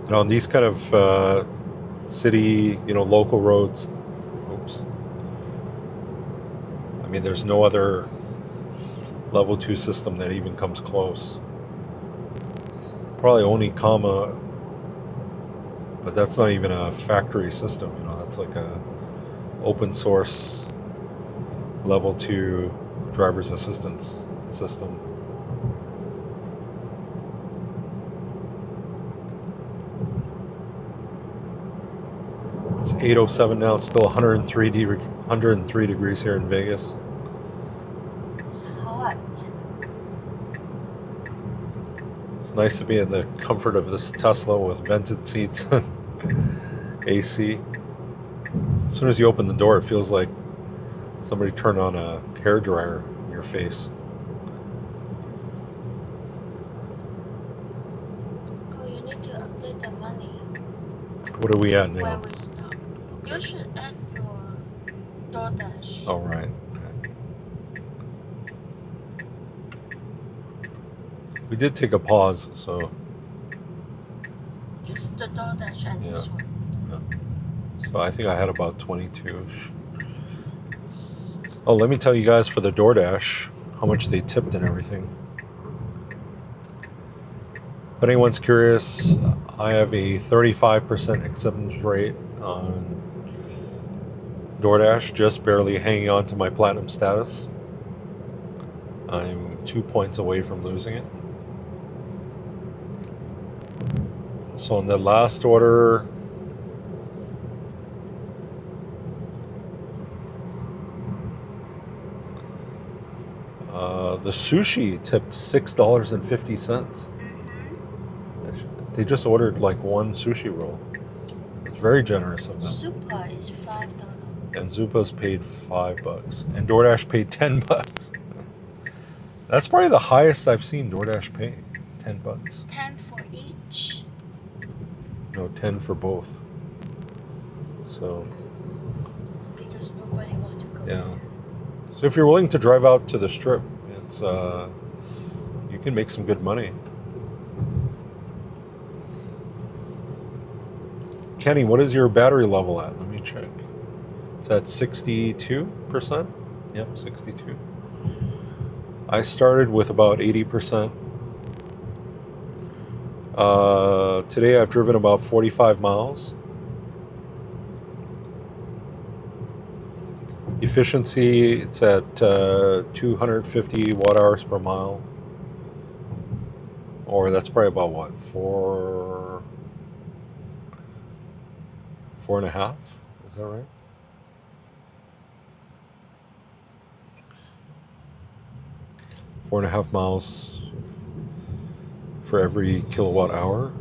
And on these kind of city, local roads, oops. I mean, there's no other level 2 system that even comes close. Probably only Comma, but that's not even a factory system, that's like a open source level 2 driver's assistance system. It's 8:07 now, it's still 103 degrees here in Vegas. It's hot. It's nice to be in the comfort of this Tesla with vented seats and AC. As soon as you open the door, it feels like somebody turned on a hairdryer in your face. Oh, you need to update the money. What are we at now? Where we stop. You should add your DoorDash. Oh, right. We did take a pause, so... Just the DoorDash and this one. Yeah. So I think I had about 22-ish. Oh, let me tell you guys for the DoorDash how much they tipped and everything. If anyone's curious, I have a 35% acceptance rate on DoorDash, just barely hanging on to my platinum status. I'm 2 points away from losing it. So on the last order, the sushi tipped $6.50. They just ordered like one sushi roll. It's very generous of them. Super is $5. And Zupa's paid $5, and DoorDash paid $10. That's probably the highest I've seen DoorDash pay. $10. 10 for each. No, 10 for both. So Because nobody wants to go yeah. there. So if you're willing to drive out to the Strip, it's you can make some good money. Kenny, what is your battery level at? Let me check. It's at 62%. Yep, 62. I started with about 80%. Today I've driven about 45 miles. Efficiency, it's at 250 watt hours per mile. Or that's probably about what, 4.5? Is that right? 4.5 miles for every kilowatt hour.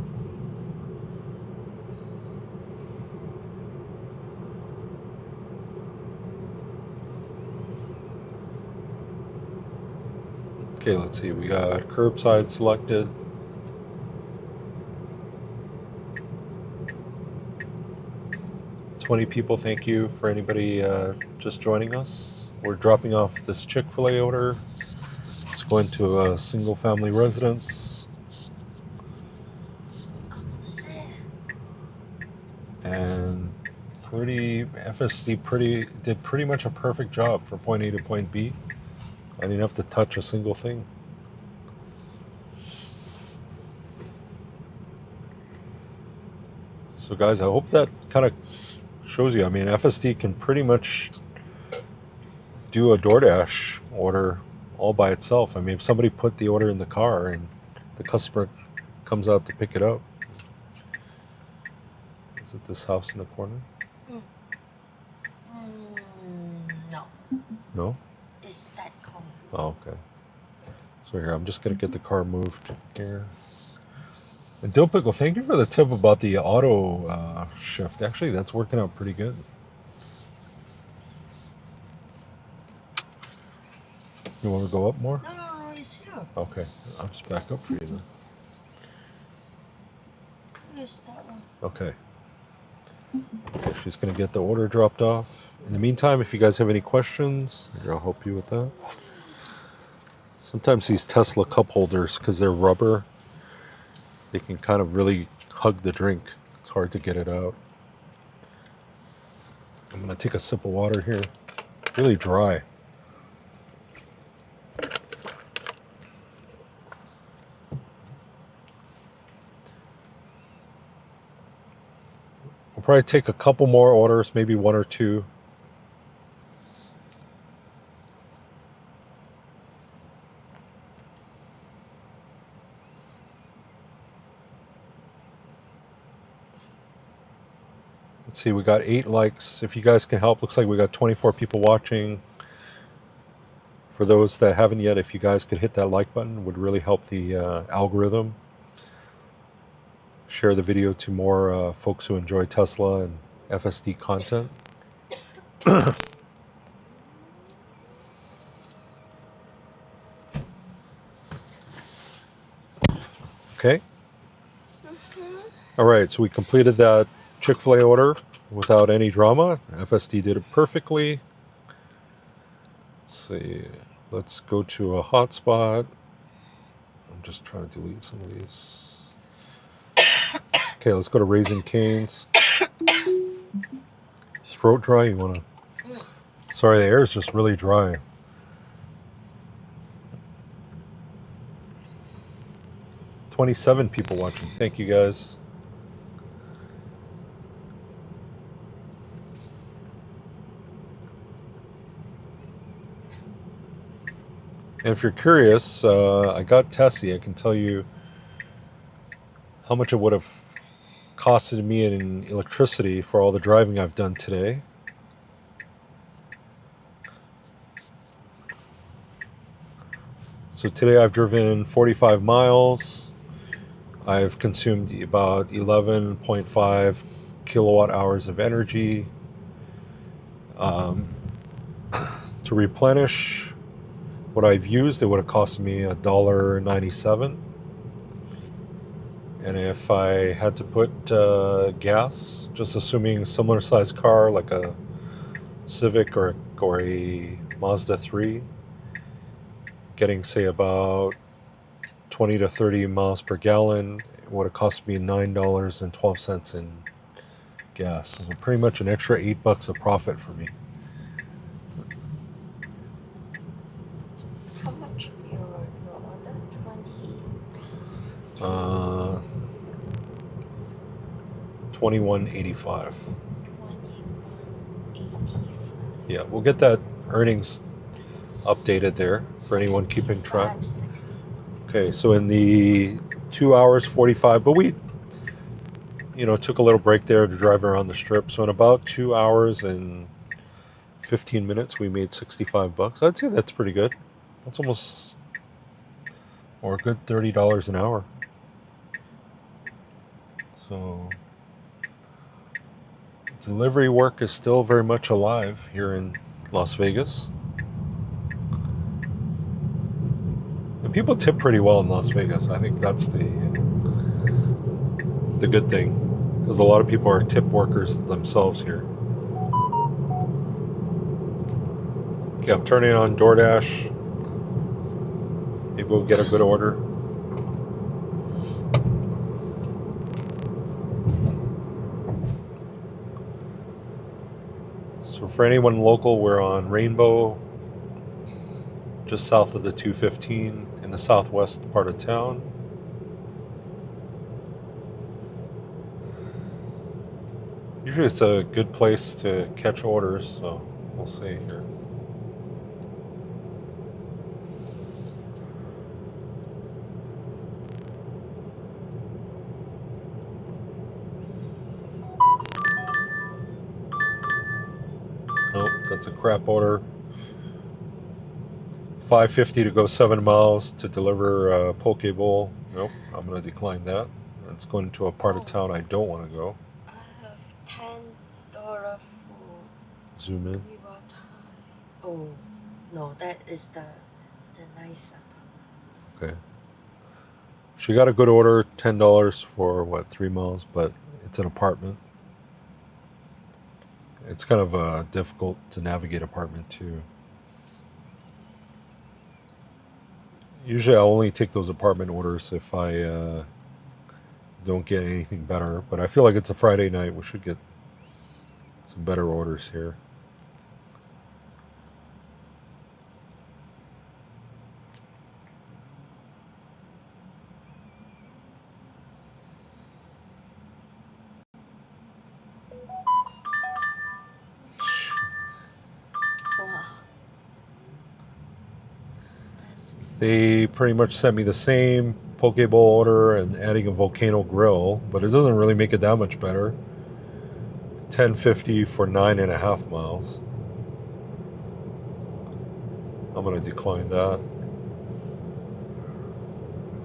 Okay, let's see. We got curbside selected. $20 people. Thank you for anybody just joining us. We're dropping off this Chick-fil-A order. It's going to a single-family residence, and FSD did pretty much a perfect job for point A to point B. I didn't have to touch a single thing. So guys, I hope that kind of shows you. I mean, FSD can pretty much do a DoorDash order all by itself. I mean, if somebody put the order in the car and the customer comes out to pick it up. Is it this house in the corner? No. No? It's that corner. Oh, okay. So here, I'm just going to get the car moved here. And Dill Pickle, thank you for the tip about the auto shift. Actually, that's working out pretty good. You want to go up more? No, it's here. Okay, I'll just back up for you then. It's that one. Okay. Okay, she's going to get the order dropped off. In the meantime, if you guys have any questions, I'll help you with that. Sometimes these Tesla cup holders, because they're rubber, they can kind of really hug the drink. It's hard to get it out. I'm going to take a sip of water here. Really dry. We'll probably take a couple more orders, maybe one or two. Let's see, we got 8 likes. If you guys can help, looks like we got 24 people watching. For those that haven't yet, if you guys could hit that like button, would really help the algorithm. Share the video to more folks who enjoy Tesla and FSD content. Okay. All right, so we completed that Chick-fil-A order without any drama. FSD did it perfectly. Let's see. Let's go to a hotspot. I'm just trying to delete some of these. Okay, let's go to Raising Cane's. Throat dry? You want to? Sorry, the air is just really dry. $27 people watching. Thank you, guys. And if you're curious, I got Tessie. I can tell you how much it would have costed me in electricity for all the driving I've done today. So today I've driven 45 miles. I've consumed about 11.5 kilowatt hours of energy. To replenish what I've used, it would have cost me $1.97. And if I had to put gas, just assuming a similar sized car like a Civic or a Mazda 3, getting say about 20 to 30 miles per gallon, it would have cost me $9.12 in gas. So pretty much an extra $8 of profit for me. How much your order? 21.85. 21.85. Yeah, we'll get that earnings updated there for anyone keeping track. 60. Okay, so in the 2 hours 45, but we took a little break there to drive around the strip. So in about 2 hours and 15 minutes, we made $65. I'd say that's pretty good. That's almost or a good $30 an hour. So delivery work is still very much alive here in Las Vegas. And people tip pretty well in Las Vegas. I think that's the good thing, because a lot of people are tip workers themselves here. Okay, I'm turning on DoorDash. Maybe we'll get a good order. So for anyone local, we're on Rainbow, just south of the 215 in the southwest part of town. Usually it's a good place to catch orders, so we'll see here. Nope, that's a crap order. $5.50 to go 7 miles to deliver a poke bowl. Nope, I'm going to decline that. It's going to a part of town I don't want to go. I have $10 for Zoom in. reward time. Oh, no, that is the nice part. Okay. She got a good order, $10 for what, 3 miles, but it's an apartment. It's kind of difficult to navigate apartment too. Usually I only take those apartment orders if I don't get anything better, but I feel like it's a Friday night. We should get some better orders here. Wow. That's They pretty much sent me the same poke bowl order and adding a volcano grill, but it doesn't really make it that much better. $10.50 for 9.5 miles. I'm gonna decline that.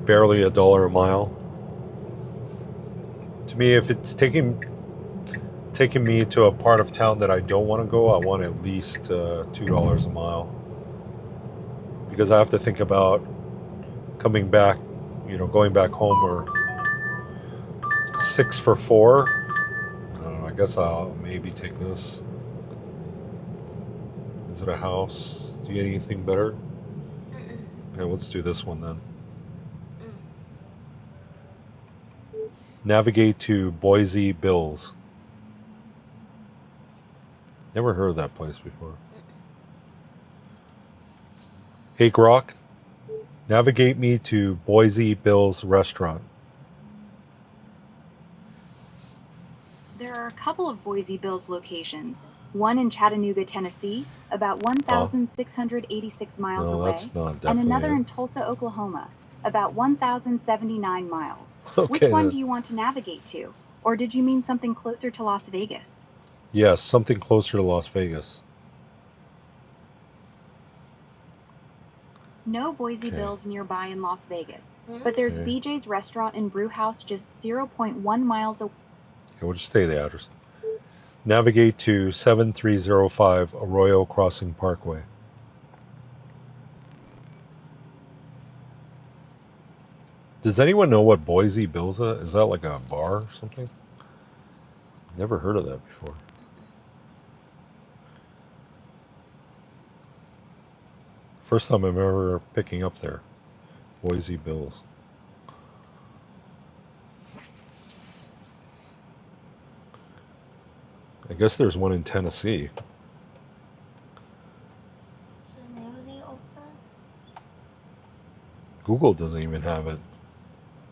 Barely $1 a mile. To me, if it's taking me to a part of town that I don't want to go, I want at least $2 a mile, because I have to think about coming back, going back home, or 6 for 4. I don't know, I guess I'll maybe take this. Is it a house? Do you get anything better? Okay, let's do this one then. Navigate to Boise Bills. Never heard of that place before. Hey Grok, navigate me to Boise Bills restaurant. There are a couple of Boise Bills locations. One in Chattanooga, Tennessee, about 1,686 miles No, away, that's not and definitely another it. in Tulsa, Oklahoma, about 1,079 miles. Okay, Which one do you want to navigate to? Or did you mean something closer to Las Vegas? Yes, something closer to Las Vegas. No Boise Okay. Bills nearby in Las Vegas, but there's Okay. BJ's Restaurant and Brew House just 0.1 miles away. Okay, we'll just say the address. Navigate to 7305 Arroyo Crossing Parkway. Does anyone know what Boise Bills is? Is that like a bar or something? Never heard of that before. First time I'm ever picking up there. Boise Bills. I guess there's one in Tennessee. Is it newly open? Google doesn't even have it.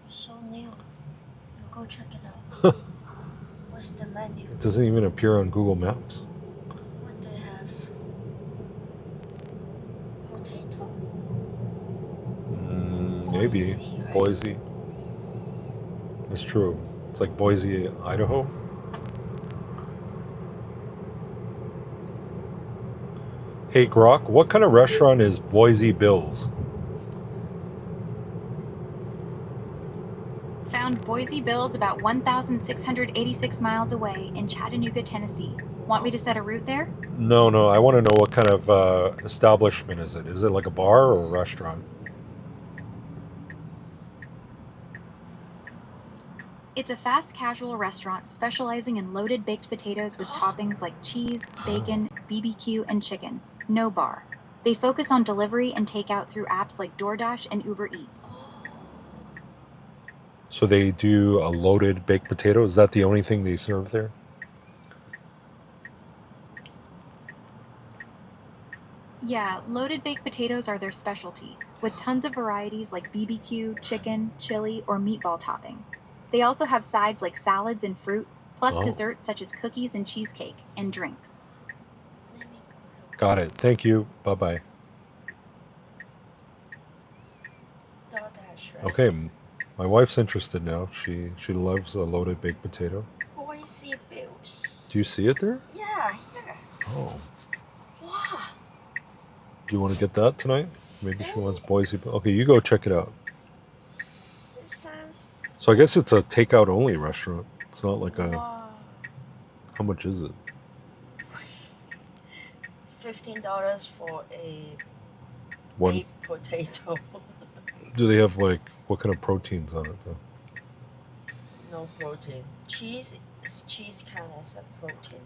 So new. You go check it out. What's the menu? It doesn't even appear on Google Maps. What they have? Potato? Maybe. Boise, right? Boise. That's true. It's like Boise, Idaho. Hey Grok, what kind of restaurant is Boise Bills? found Boise Bill's about 1,686 miles away in Chattanooga, Tennessee. Want me to set a route there? No. I want to know what kind of establishment is it? Is it like a bar or a restaurant? It's a fast casual restaurant specializing in loaded baked potatoes with toppings like cheese, bacon, BBQ, and chicken. No bar. They focus on delivery and takeout through apps like DoorDash and Uber Eats. So they do a loaded baked potato. Is that the only thing they serve there? Yeah, loaded baked potatoes are their specialty, with tons of varieties like BBQ, chicken, chili, or meatball toppings. They also have sides like salads and fruit, plus Oh. desserts such as cookies and cheesecake, and drinks. Let me go look. Got it. Thank you. Bye-bye. DoorDash, right? Okay, my wife's interested now. She loves a loaded baked potato. Boise Bills. Do you see it there? Yeah, here. Oh. Wow. Do you want to get that tonight? Maybe she wants Boise. Okay, you go check it out. It says. So I guess it's a takeout only restaurant. It's not like a. Wow. How much is it? $15 for a One. baked potato. Do they have like what kind of proteins on it though? No protein. Cheese counts as a protein.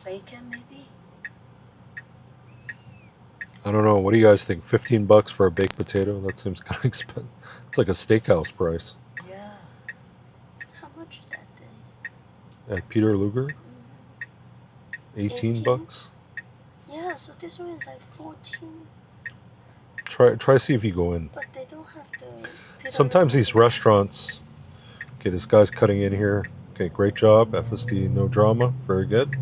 Bacon maybe? I don't know. What do you guys think? $15 for a baked potato? That seems kind of expensive. It's like a steakhouse price. Yeah. How much that day? At Peter Luger, Mm-hmm. 18 bucks. Yeah, so this one is like 14. Try see if you go in. But they don't have the. Sometimes these restaurants. Okay, this guy's cutting in here. Okay, great job. FSD, no drama. Very good.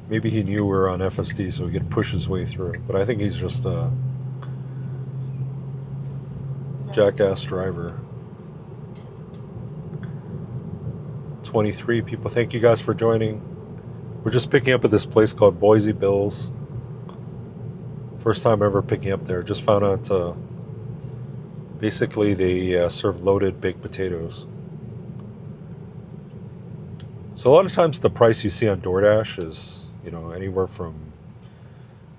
Maybe he knew we were on FSD, so he could push his way through. But I think he's just a jackass driver. 23 people. Thank you guys for joining. We're just picking up at this place called Boise Bills. First time ever picking up there. Just found out basically they serve loaded baked potatoes. So a lot of times the price you see on DoorDash is, you know, anywhere from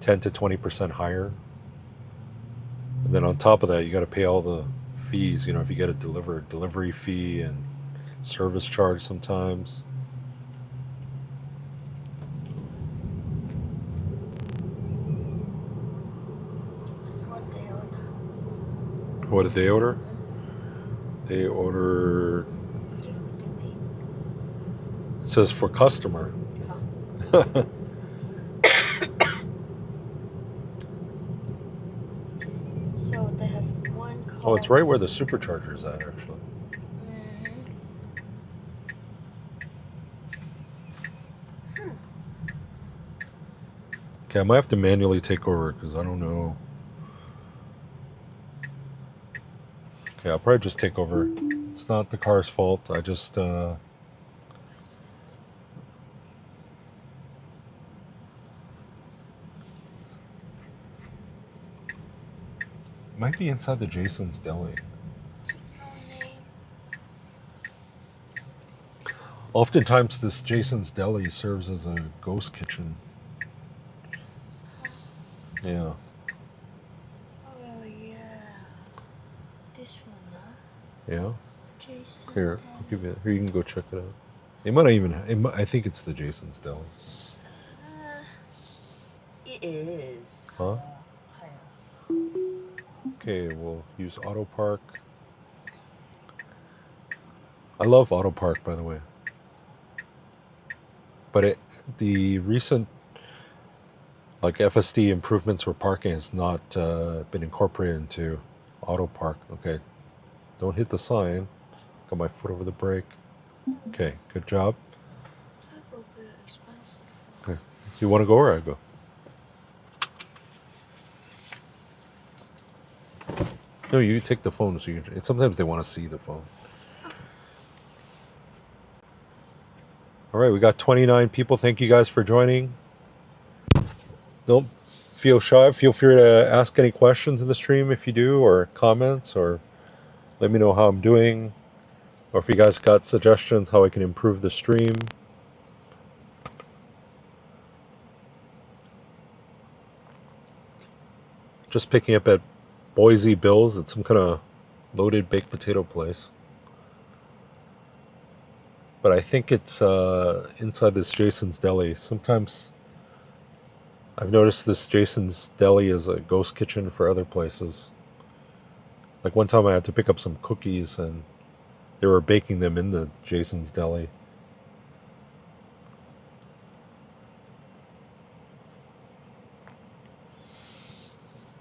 10 to 20% higher. And then on top of that, you got to pay all the fees, you know, if you get it delivered, delivery fee and service charge sometimes. What they order? What did they order? They ordered, Give me the name. it says for customer. Huh? So they have one called. Oh, it's right where the supercharger's at, actually. Okay, I might have to manually take over because I don't know. Okay, I'll probably just take over. It's not the car's fault. I just might be inside the Jason's Deli. No name. Oftentimes, this Jason's Deli serves as a ghost kitchen. Yeah. Oh yeah. This one, huh? Yeah. Jason. Here, I'll give you. Here, you can go check it out. It might not even. I think it's the Jason's Deli. It is. Huh? Higher. Okay, we'll use Auto Park. I love Auto Park, by the way. But the recent like FSD improvements for parking has not been incorporated into Auto Park. Okay, don't hit the sign. Got my foot over the brake. Okay, good job. That will be expensive. Okay, you want to go or I go? No, you take the phone. So you, sometimes they want to see the phone. All right, we got 29 people. Thank you guys for joining. Don't feel shy. Feel free to ask any questions in the stream if you do, or comments, or let me know how I'm doing, or if you guys got suggestions how I can improve the stream. Just picking up at Boise Bill's. It's some kind of loaded baked potato place. But I think it's inside this Jason's Deli. Sometimes I've noticed this Jason's Deli is a ghost kitchen for other places. Like one time I had to pick up some cookies and they were baking them in the Jason's Deli.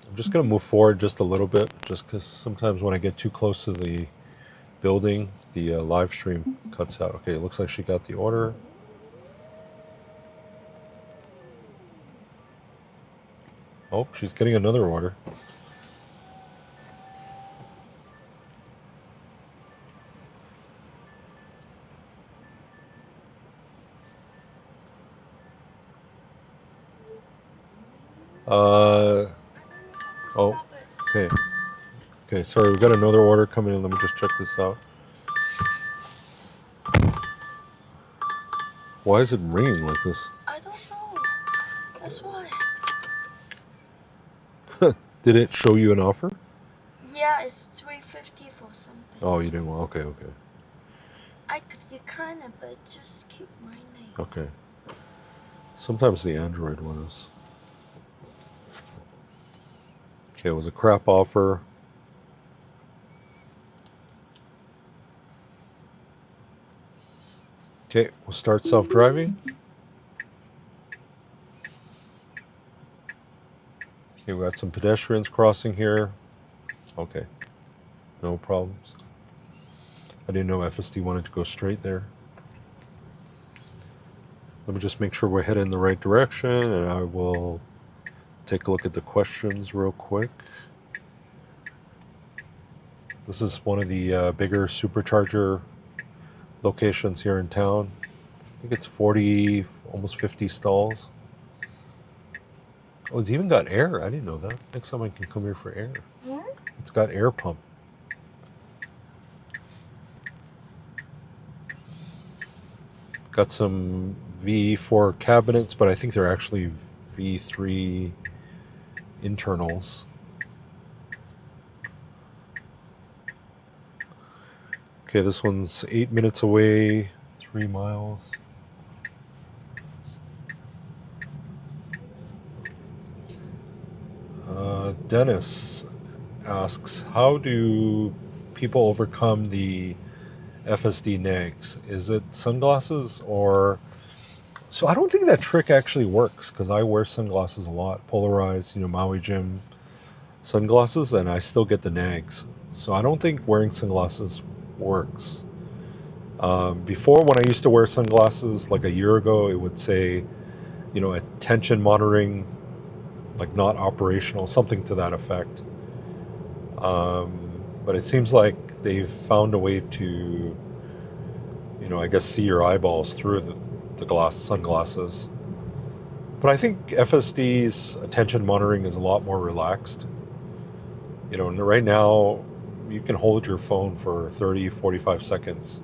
I'm just going to move forward just a little bit, just because sometimes when I get too close to the building, the live stream cuts out. Okay, it looks like she got the order. Oh, she's getting another order. Oh, Stop it. okay. Okay, sorry, we got another order coming in. Let me just check this out. Why is it ringing like this? I don't know. That's why. Did it show you an offer? Yeah, it's 350 for something. Oh, you didn't want. Okay, okay, I could decline it, but just keep ringing. okay. Sometimes the Android one is. Okay, it was a crap offer. Okay, we'll start self-driving. Okay, we got some pedestrians crossing here. Okay, no problems. I didn't know FSD wanted to go straight there. Let me just make sure we're headed in the right direction, and I will take a look at the questions real quick. This is one of the bigger supercharger locations here in town. I think it's 40, almost 50 stalls. Oh, it's even got air. I didn't know that. Next time I can come here for air. It's got air pump. Got some V4 cabinets, but I think they're actually V3 internals. Okay, this one's 8 minutes away, 3 miles. Dennis asks, how do people overcome the FSD nags? Is it sunglasses or... So I don't think that trick actually works, because I wear sunglasses a lot, polarized, Maui Jim sunglasses, and I still get the nags. So I don't think wearing sunglasses works. Before, when I used to wear sunglasses, like a year ago, it would say, attention monitoring, like not operational, something to that effect. But it seems like they've found a way to, I guess, see your eyeballs through the sunglasses. But I think FSD's attention monitoring is a lot more relaxed. Right now, you can hold your phone for 30, 45 seconds,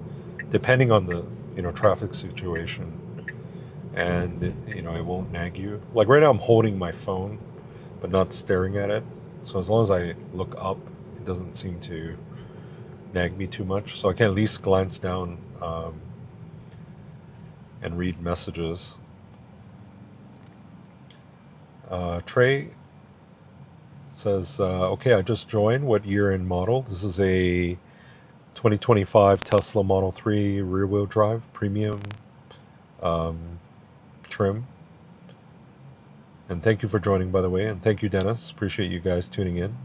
depending on the, traffic situation. And, it won't nag you. Like right now, I'm holding my phone, but not staring at it. So as long as I look up, it doesn't seem to nag me too much. So I can at least glance down and read messages. Trey says, okay, I just joined. What year and model? This is a 2025 Tesla Model 3 rear-wheel drive premium trim. And thank you for joining, by the way, and thank you, Dennis. Appreciate you guys tuning in.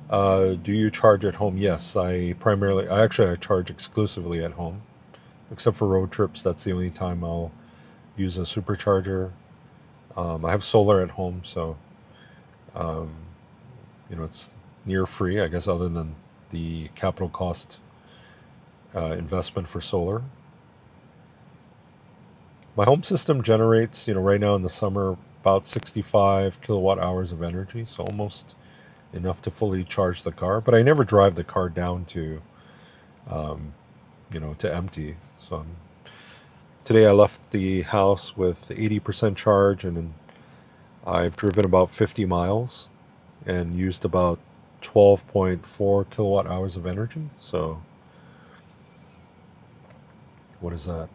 Do you charge at home? Yes, I charge exclusively at home, except for road trips. That's the only time I'll use a supercharger. I have solar at home, so it's near free, I guess, other than the capital cost investment for solar. My home system generates, right now in the summer, about 65 kilowatt hours of energy, so almost enough to fully charge the car. But I never drive the car down to, um, to empty. So today I left the house with 80% charge, and I've driven about 50 miles and used about 12.4 kilowatt hours of energy. So what is that?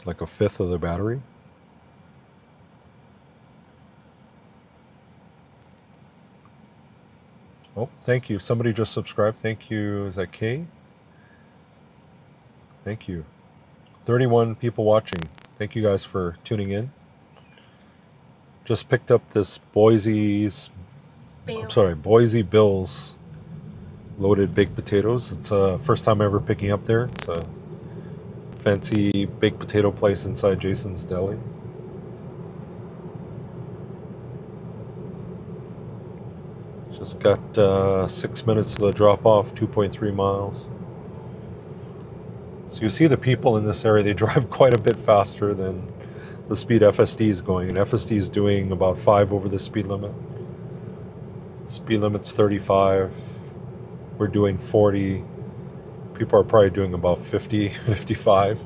Like a fifth of the battery. Oh, thank you. Somebody just subscribed. Thank you. Is that Kay? Thank you. 31 people watching. Thank you guys for tuning in. Just picked up this Boise Bills loaded baked potatoes. It's first time ever picking up there. It's a fancy baked potato place inside Jason's Deli. Just got 6 minutes to the drop off, 2.3 miles. So you see the people in this area, they drive quite a bit faster than the speed FSD is going. And FSD is doing about 5 over the speed limit. Speed limit's 35. We're doing 40. People are probably doing about 50, 55.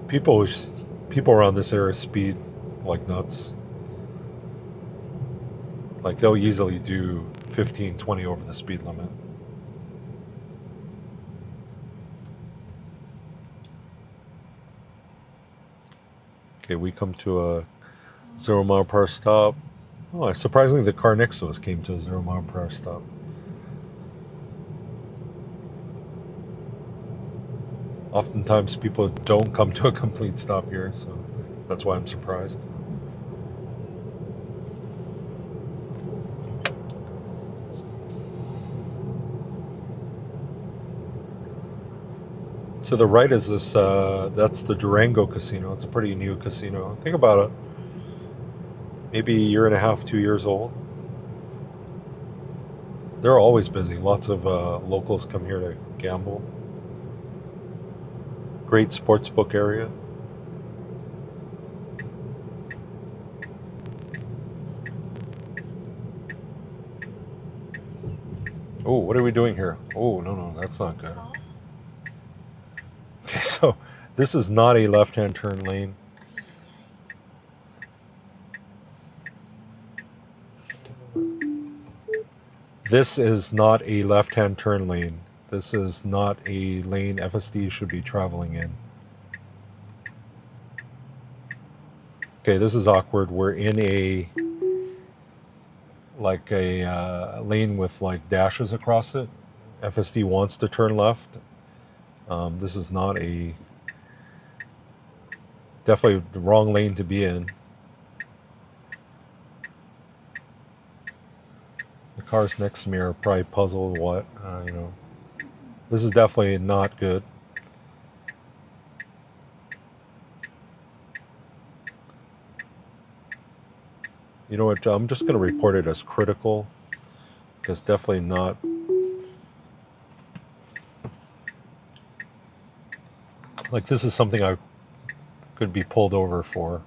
People around this area speed like nuts. Like they'll easily do 15, 20 over the speed limit. Okay, we come to a 0 mile per hour stop. Oh, surprisingly, the car next to us came to a 0 mile per hour stop. Oftentimes, people don't come to a complete stop here, so that's why I'm surprised. To the right is this, that's the Durango Casino. It's a pretty new casino. Think about it. Maybe a year and a half, 2 years old. They're always busy. Lots of locals come here to gamble. Great sports book area. Oh, what are we doing here? Oh, no, that's not good. Okay, so this is not a left-hand turn lane. This is not a left-hand turn lane. This is not a lane FSD should be traveling in. Okay, this is awkward. We're in a lane with like dashes across it. FSD wants to turn left. This is not definitely the wrong lane to be in. The cars next to me are probably puzzled what, This is definitely not good. You know what, I'm just going to report it as critical, because definitely not. Like, this is something I could be pulled over for.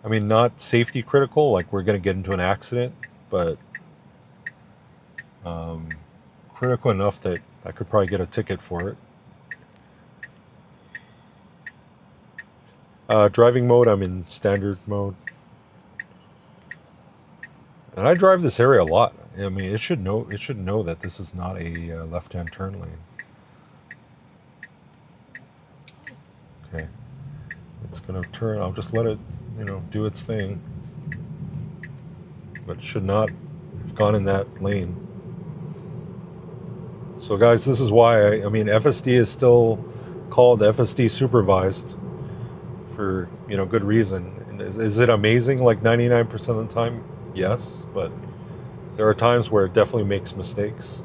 I mean, not safety critical, like we're going to get into an accident, but critical enough that I could probably get a ticket for it. Driving mode, I'm in standard mode. And I drive this area a lot. I mean, it should know that this is not a left-hand turn lane. Okay. It's going to turn. I'll just let it, do its thing. But it should not have gone in that lane. So guys, this is why I mean, FSD is still called FSD supervised for, good reason. Is it amazing like 99% of the time? Yes, but there are times where it definitely makes mistakes.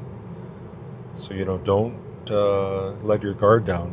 So, don't let your guard down.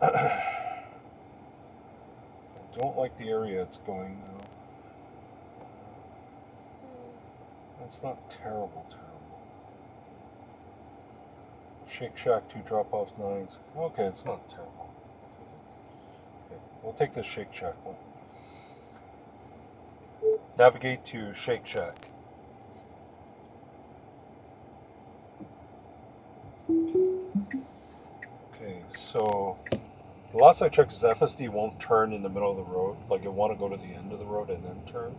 I don't like the area it's going though. It's not terrible. Shake Shack, 2 drop-off 9s. Okay, it's not terrible. Okay, we'll take the Shake Shack one. Navigate to Shake Shack. Okay, so the last I checked is FSD won't turn in the middle of the road. Like it want to go to the end of the road and then turn.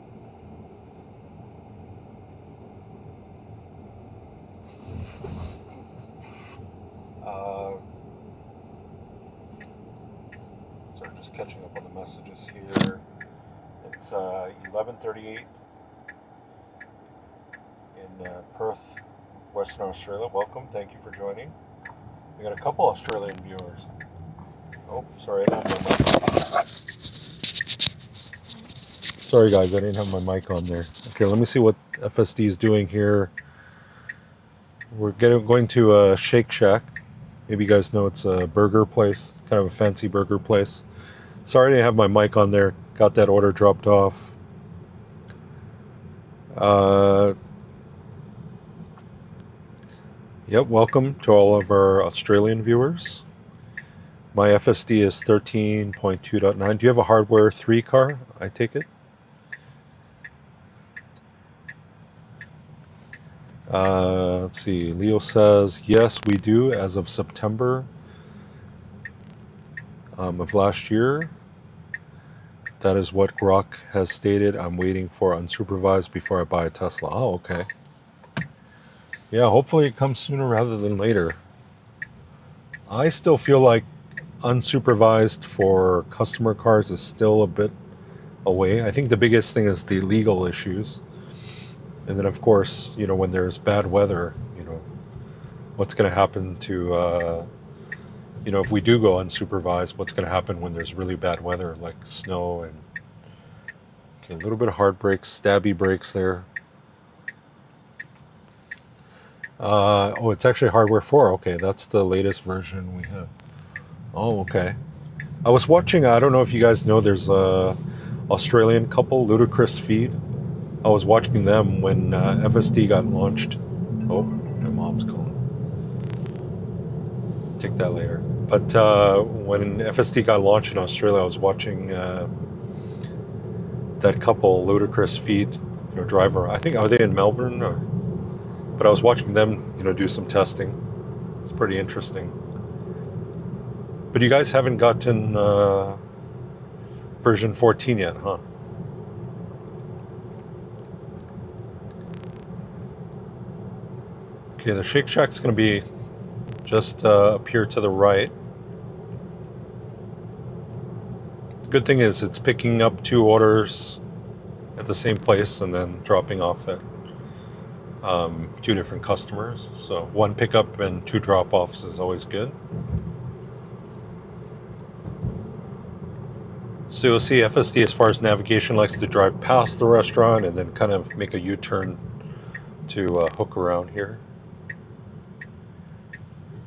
Sorry, just catching up on the messages here. It's 11:38 in Perth, Western Australia. Welcome, thank you for joining. We got a couple Australian viewers. Oh, sorry, I don't have my mic. Sorry guys, I didn't have my mic on there. Okay, let me see what FSD is doing here. We're going to Shake Shack. Maybe you guys know it's a burger place, kind of a fancy burger place. Sorry I didn't have my mic on there. Got that order dropped off. Yep, welcome to all of our Australian viewers. My FSD is 13.2.9. Do you have a hardware 3 car? I take it. Let's see. Leo says, yes, we do as of September of last year. That is what Grok has stated. I'm waiting for unsupervised before I buy a Tesla. Oh, okay. Yeah, hopefully it comes sooner rather than later. I still feel like unsupervised for customer cars is still a bit away. I think the biggest thing is the legal issues. And then, of course, you know, when there's bad weather, you know, what's going to happen to, you know, if we do go unsupervised, what's going to happen when there's really bad weather, like snow and... Okay, a little bit of hard brakes, stabby brakes there. Oh, it's actually hardware 4. Okay, that's the latest version we have. Oh, okay. I was watching, I don't know if you guys know, there's a Australian couple, Ludicrous Feed. I was watching them when FSD got launched. Oh, my mom's calling. Take that later. But when FSD got launched in Australia, I was watching that couple, Ludicrous Feed, you know, driver. I think, are they in Melbourne? Or, but I was watching them, you know, do some testing. It's pretty interesting. But you guys haven't gotten version 14 yet, huh? Okay, the Shake Shack's going to be just up here to the right. The good thing is it's picking up 2 orders at the same place and then dropping off at 2 different customers. So 1 pickup and 2 drop-offs is always good. So you'll see FSD, as far as navigation, likes to drive past the restaurant and then kind of make a U-turn to hook around here.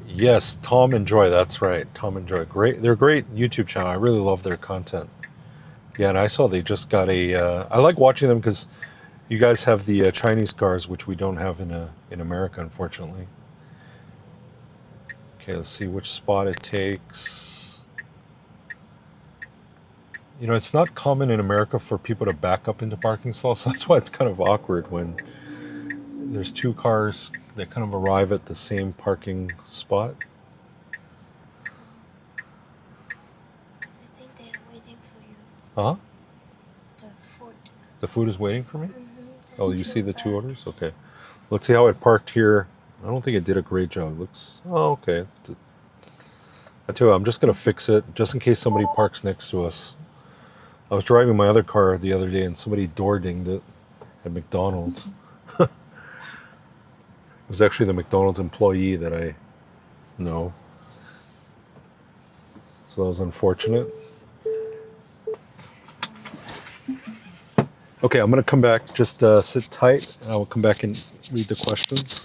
Yes, Tom and Joy, that's right. Tom and Joy, great. They're a great YouTube channel. I really love their content. Yeah, and I saw they just got a... I like watching them because you guys have the Chinese cars, which we don't have in America, unfortunately. Okay, let's see which spot it takes. You know, it's not common in America for people to back up into parking stalls, so that's why it's kind of awkward when there's 2 cars that kind of arrive at the same parking spot. I think they are waiting for you. Huh? The food. The food is waiting for me? There's Oh, you see the 2 bags. orders? Okay. Let's see how it parked here. I don't think it did a great job. Looks... Oh, okay. I tell you, I'm just going to fix it just in case somebody parks next to us. I was driving my other car the other day and somebody door dinged it at McDonald's. It was actually the McDonald's employee that I know. So that was unfortunate. Okay, I'm going to come back. Just sit tight. I will come back and read the questions.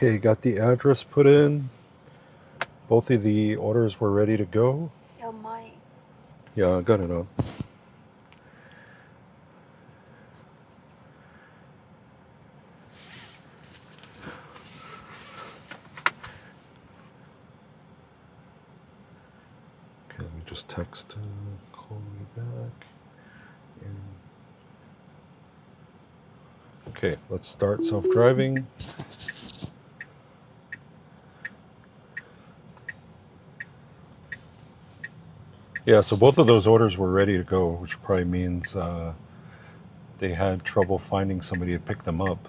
Okay, got the address put in. Both of the orders were ready to go. Your mic. Yeah, I got it on. Okay, let me just text Chloe back. Okay, let's start self-driving. Yeah, so both of those orders were ready to go, which probably means they had trouble finding somebody to pick them up.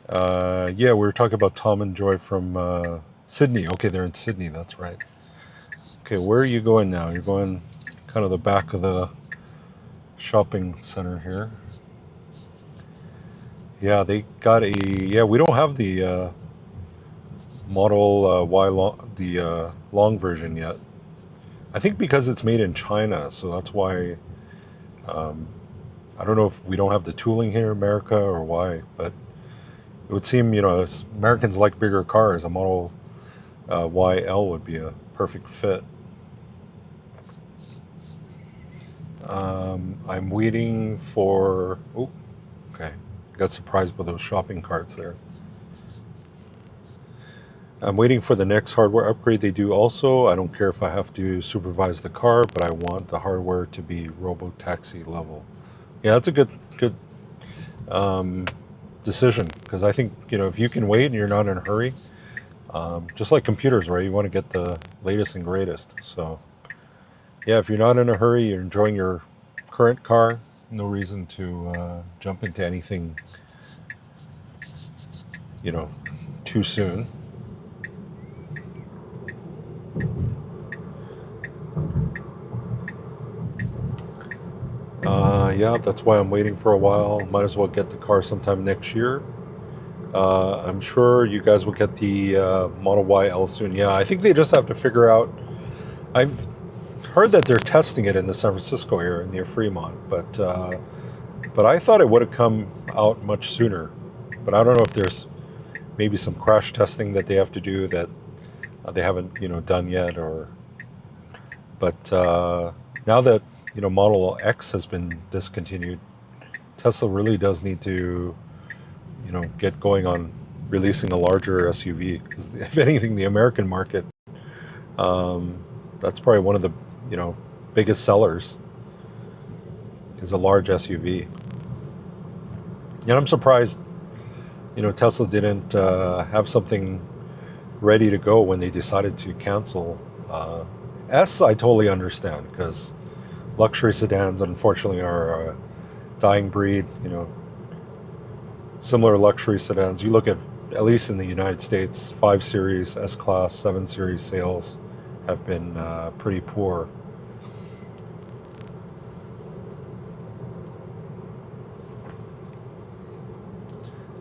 Yeah, we were talking about Tom and Joy from Sydney. Okay, they're in Sydney, that's right. Okay, where are you going now? You're going kind of the back of the shopping center here. Yeah, they got a... Yeah, we don't have the Model Y long, the long version yet. I think because it's made in China, so that's why... I don't know if we don't have the tooling here in America or why, but it would seem, Americans like bigger cars. A Model YL would be a perfect fit. I'm waiting for... Oh, okay. Got surprised by those shopping carts there. I'm waiting for the next hardware upgrade they do also. I don't care if I have to supervise the car, but I want the hardware to be robo-taxi level. Yeah, that's a good decision, because I think, if you can wait and you're not in a hurry, just like computers, right? You want to get the latest and greatest. So, yeah, if you're not in a hurry, you're enjoying your current car, no reason to jump into anything, too soon. Yeah, that's why I'm waiting for a while. Might as well get the car sometime next year. I'm sure you guys will get the Model YL soon. Yeah, I think they just have to figure out... I've heard that they're testing it in the San Francisco area near Fremont, but I thought it would have come out much sooner. But I don't know if there's maybe some crash testing that they have to do that they haven't, done yet, or... But now that, Model X has been discontinued, Tesla really does need to, get going on releasing a larger SUV. Because if anything, the American market, that's probably one of the, biggest sellers is a large SUV. And I'm surprised, Tesla didn't have something ready to go when they decided to cancel. S, I totally understand, because luxury sedans, unfortunately, are a dying breed. Similar luxury sedans. You look at least in the United States, 5 Series, S-Class, 7 Series sales have been pretty poor.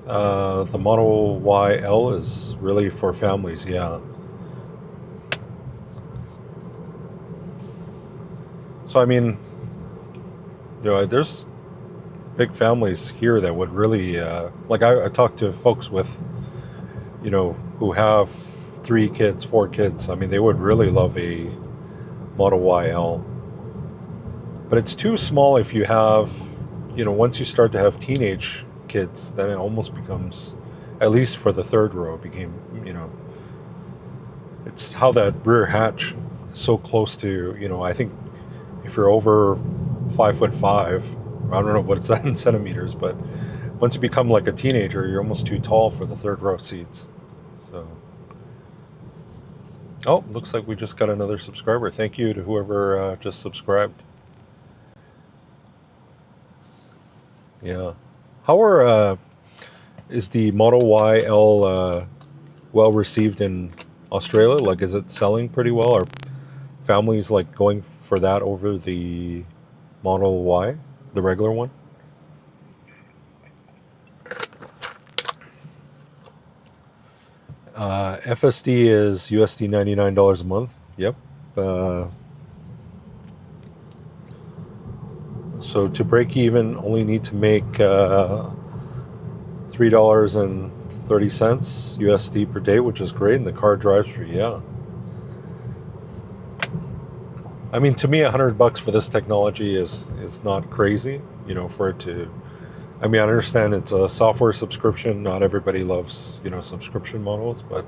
The Model YL is really for families, yeah. So, I mean, there's big families here that would really, like I talked to folks with, who have 3 kids, 4 kids. I mean, they would really love a Model YL. But it's too small if you have, once you start to have teenage kids, then it almost becomes, at least for the third row, became, it's how that rear hatch is so close to, I think if you're over 5'5", I don't know what it's that in centimeters, but once you become like a teenager, you're almost too tall for the third row seats. So, oh, looks like we just got another subscriber. Thank you to whoever just subscribed. Yeah. Is the Model YL well received in Australia? Like, is it selling pretty well? Are families like going for that over the Model Y, the regular one? FSD is USD $99 a month. Yep. So to break even, only need to make $3.30 USD per day, which is great, and the car drives for you. Yeah. I mean, to me, $100 for this technology is not crazy. You know, for it to. I mean, I understand it's a software subscription. Not everybody loves, you know, subscription models, but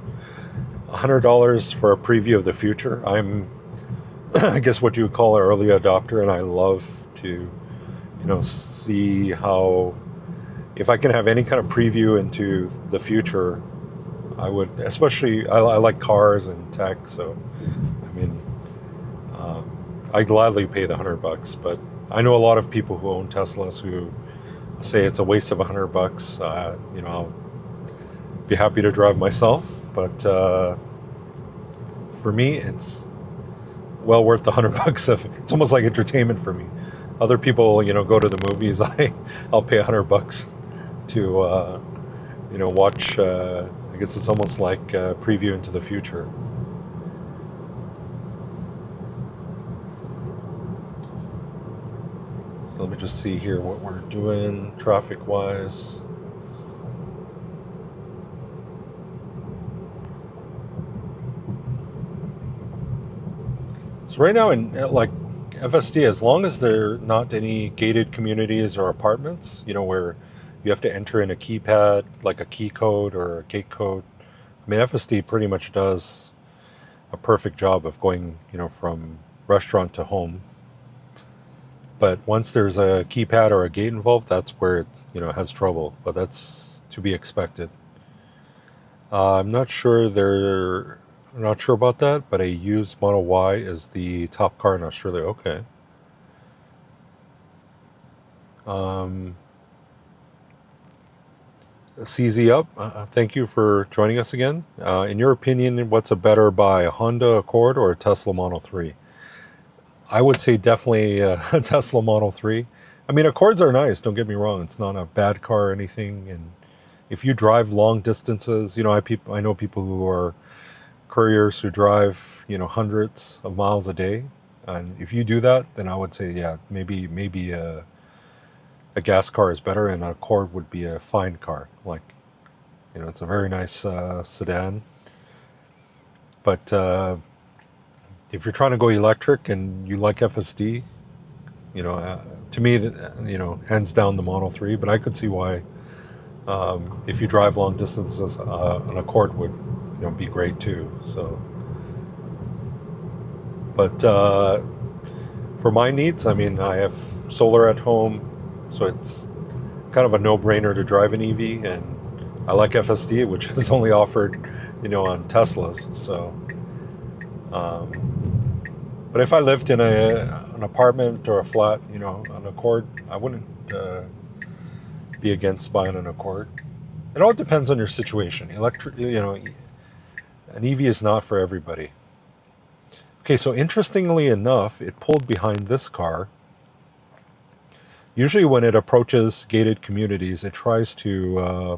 $100 for a preview of the future. I'm, I guess, what you would call an early adopter, and I love to, you know, see how. If I can have any kind of preview into the future, I would. Especially, I like cars and tech, so I mean. I'd gladly pay the $100, but I know a lot of people who own Teslas who say it's a waste of $100. You know, I'll be happy to drive myself, but for me, it's well worth the $100. It's almost like entertainment for me. Other people, you know, go to the movies. I'll pay $100 to you know, watch. I guess it's almost like a preview into the future. So let me just see here what we're doing traffic-wise. So right now in like FSD, as long as there are not any gated communities or apartments, you know, where you have to enter in a keypad, like a key code or a gate code. I mean, FSD pretty much does a perfect job of going, you know, from restaurant to home. But once there's a keypad or a gate involved, that's where it, you know, has trouble. But that's to be expected. I'm not sure about that, but a used Model Y is the top car in Australia. Okay. CZ Up, thank you for joining us again. In your opinion, what's a better buy, a Honda Accord or a Tesla Model 3? I would say definitely a Tesla Model 3. I mean, Accords are nice, don't get me wrong. It's not a bad car or anything. And if you drive long distances, you know, I know people who are couriers who drive, you know, hundreds of miles a day. And if you do that, then I would say, yeah, maybe a gas car is better, and an Accord would be a fine car. Like, you know, it's a very nice sedan. But if you're trying to go electric and you like FSD, you know, to me, you know, hands down the Model 3. But I could see why, if you drive long distances, an Accord would, you know, be great too. So, but for my needs, I mean, I have solar at home, so it's kind of a no-brainer to drive an EV, and I like FSD, which is only offered, you know, on Teslas. So, but if I lived in an apartment or a flat, you know, an Accord, I wouldn't be against buying an Accord. It all depends on your situation. Electric, you know, an EV is not for everybody. Okay, so interestingly enough, it pulled behind this car. Usually when it approaches gated communities, it tries to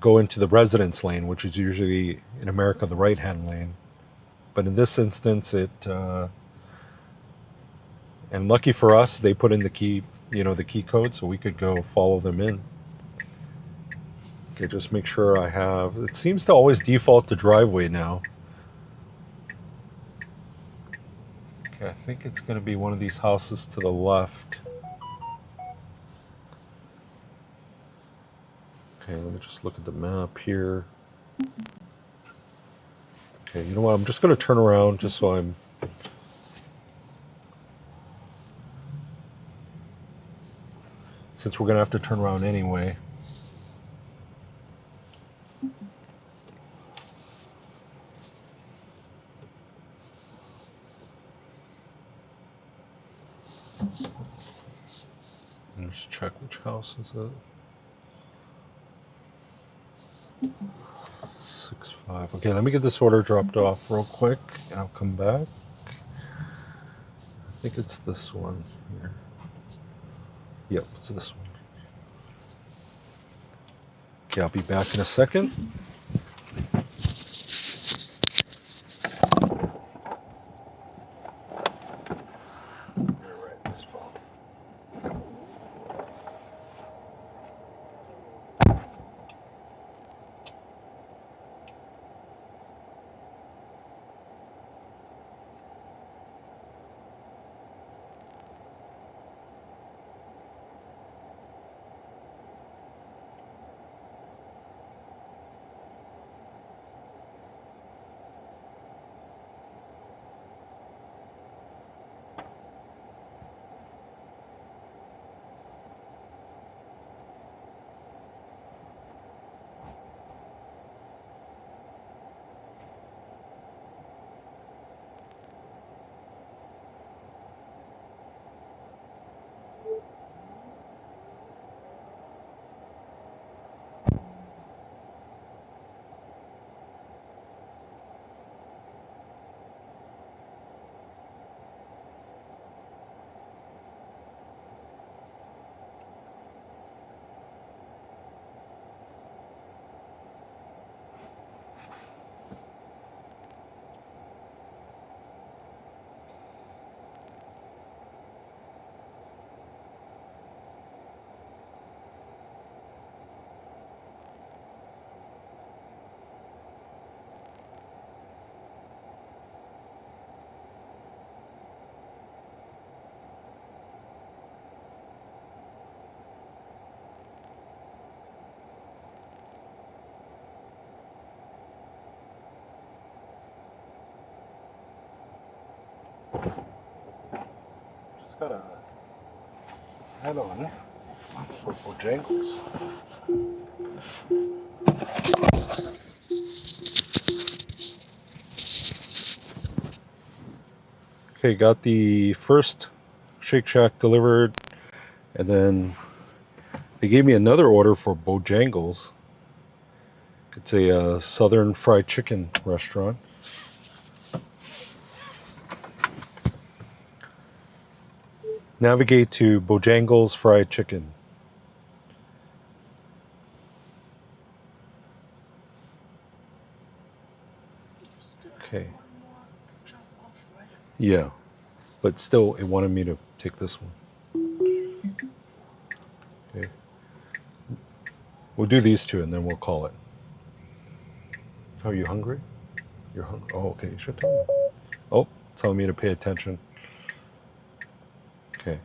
go into the residence lane, which is usually, in America, the right-hand lane. But in this instance, and lucky for us, they put in the key, you know, the key code, so we could go follow them in. Okay, just make sure I have, it seems to always default to driveway now. Okay, I think it's going to be one of these houses to the left. Okay, let me just look at the map here. Okay, you know what? I'm just going to turn around just so I'm... Since we're going to have to turn around anyway. Let's check which house is it. 6-5. Okay, let me get this order dropped off real quick, and I'll come back. I think it's this one here. Yep, it's this one. Okay, I'll be back in a second. Just got a hat on for Bojangles. Okay, got the first Shake Shack delivered, and then they gave me another order for Bojangles. It's a southern fried chicken restaurant. Navigate to Bojangles Fried Chicken. Still have Okay. one more drop off, right? Yeah, but still, it wanted me to take this one. Okay. We'll do these two and then we'll call it. Are you hungry? You're hungry? Oh, okay. You should tell me. Oh, telling me to pay attention. Okay.